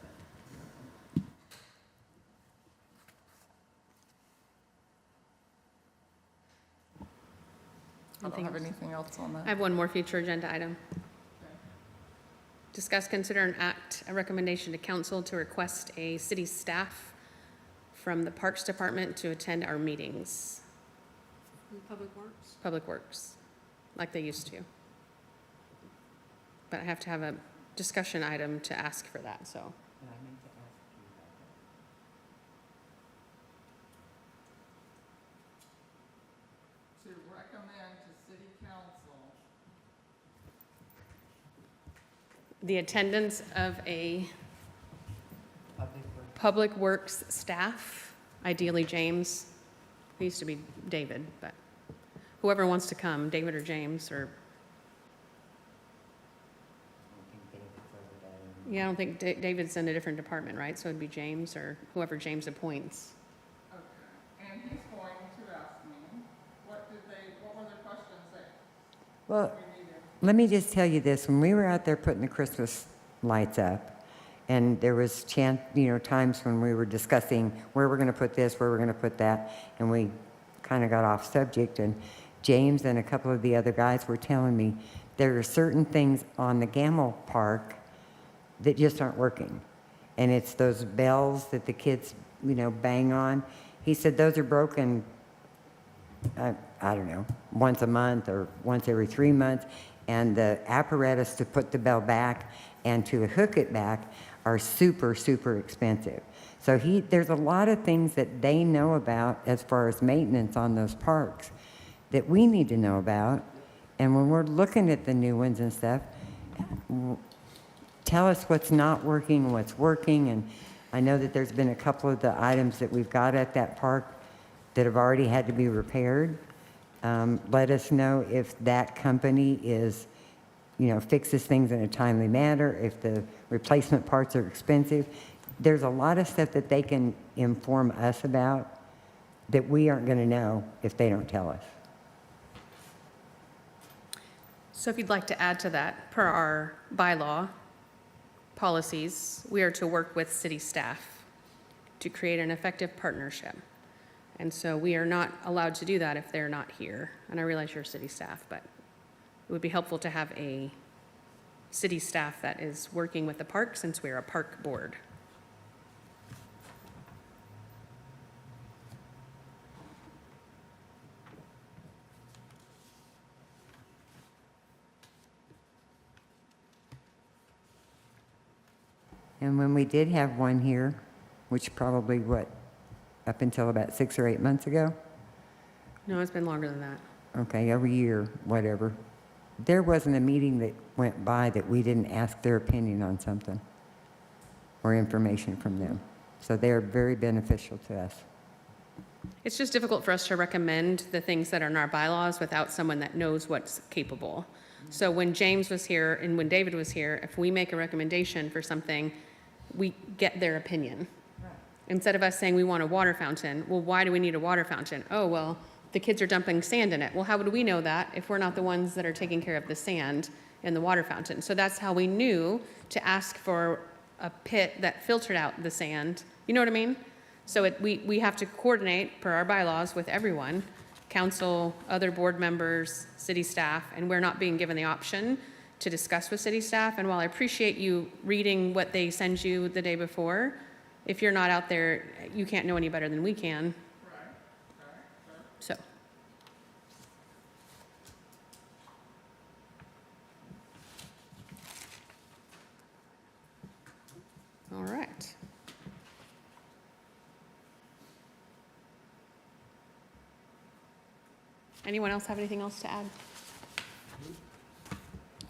I don't have anything else on I that. have one more future agenda item. Discuss, consider, and act a recommendation to council to request a city staff from the Parks Department to attend our meetings. Public Works? Public Works, like they used to. But I have to have a discussion item to ask for that, so. To recommend to city council. The attendance of a Public Works staff, ideally James. It used to be David, but whoever wants to come, David or James, or, yeah, I don't think David's in a different department, right? So it'd be James or whoever James appoints. Okay, and he's going to ask me, what were their questions there? Well, let me just tell you this. When we were out there putting the Christmas lights up, and there was times when we were discussing where we're going to put this, where we're going to put that, and we kind of got off subject, and James and a couple of the other guys were telling me there are certain things on the Gamble Park that just aren't working. And it's those bells that the kids, bang on. He said those are broken, I don't know, once a month or once every 3 months. And the apparatus to put the bell back and to hook it back are super, super expensive. So there's a lot of things that they know about as far as maintenance on those parks that we need to know about. And when we're looking at the new ones and stuff, tell us what's not working, what's working. And I know that there's been a couple of the items that we've got at that park that have already had to be repaired. Let us know if that company is, fixes things in a timely manner, if the replacement parts are expensive. There's a lot of stuff that they can inform us about that we aren't going to know if they don't tell us. So if you'd like to add to that, per our bylaw policies, we are to work with city staff to create an effective partnership. And so we are not allowed to do that if they're not here. And I realize you're city staff, but it would be helpful to have a city staff that is working with the park since we're a park board. And when we did have one here, which probably, up until about 6 or 8 months ago? No, it's been longer than that. Okay, every year, whatever. There wasn't a meeting that went by that we didn't ask their opinion on something or information from them. So they are very beneficial to us. It's just difficult for us to recommend the things that are in our bylaws without someone that knows what's capable. So when James was here and when David was here, if we make a recommendation for something, we get their opinion. Instead of us saying we want a water fountain, well, why do we need a water fountain? Oh, well, the kids are dumping sand in it. Well, how would we know that if we're not the ones that are taking care of the sand in the water fountain? So that's how we knew to ask for a pit that filtered out the sand. You know what I mean? So we have to coordinate per our bylaws with everyone, council, other board members, city staff, and we're not being given the option to discuss with city staff. And while I appreciate you reading what they send you the day before, if you're not out there, you can't know any better than we can. So. All right. Anyone else have anything else to add?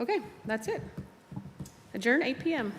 Okay, that's it. Adjourn 8 p.m.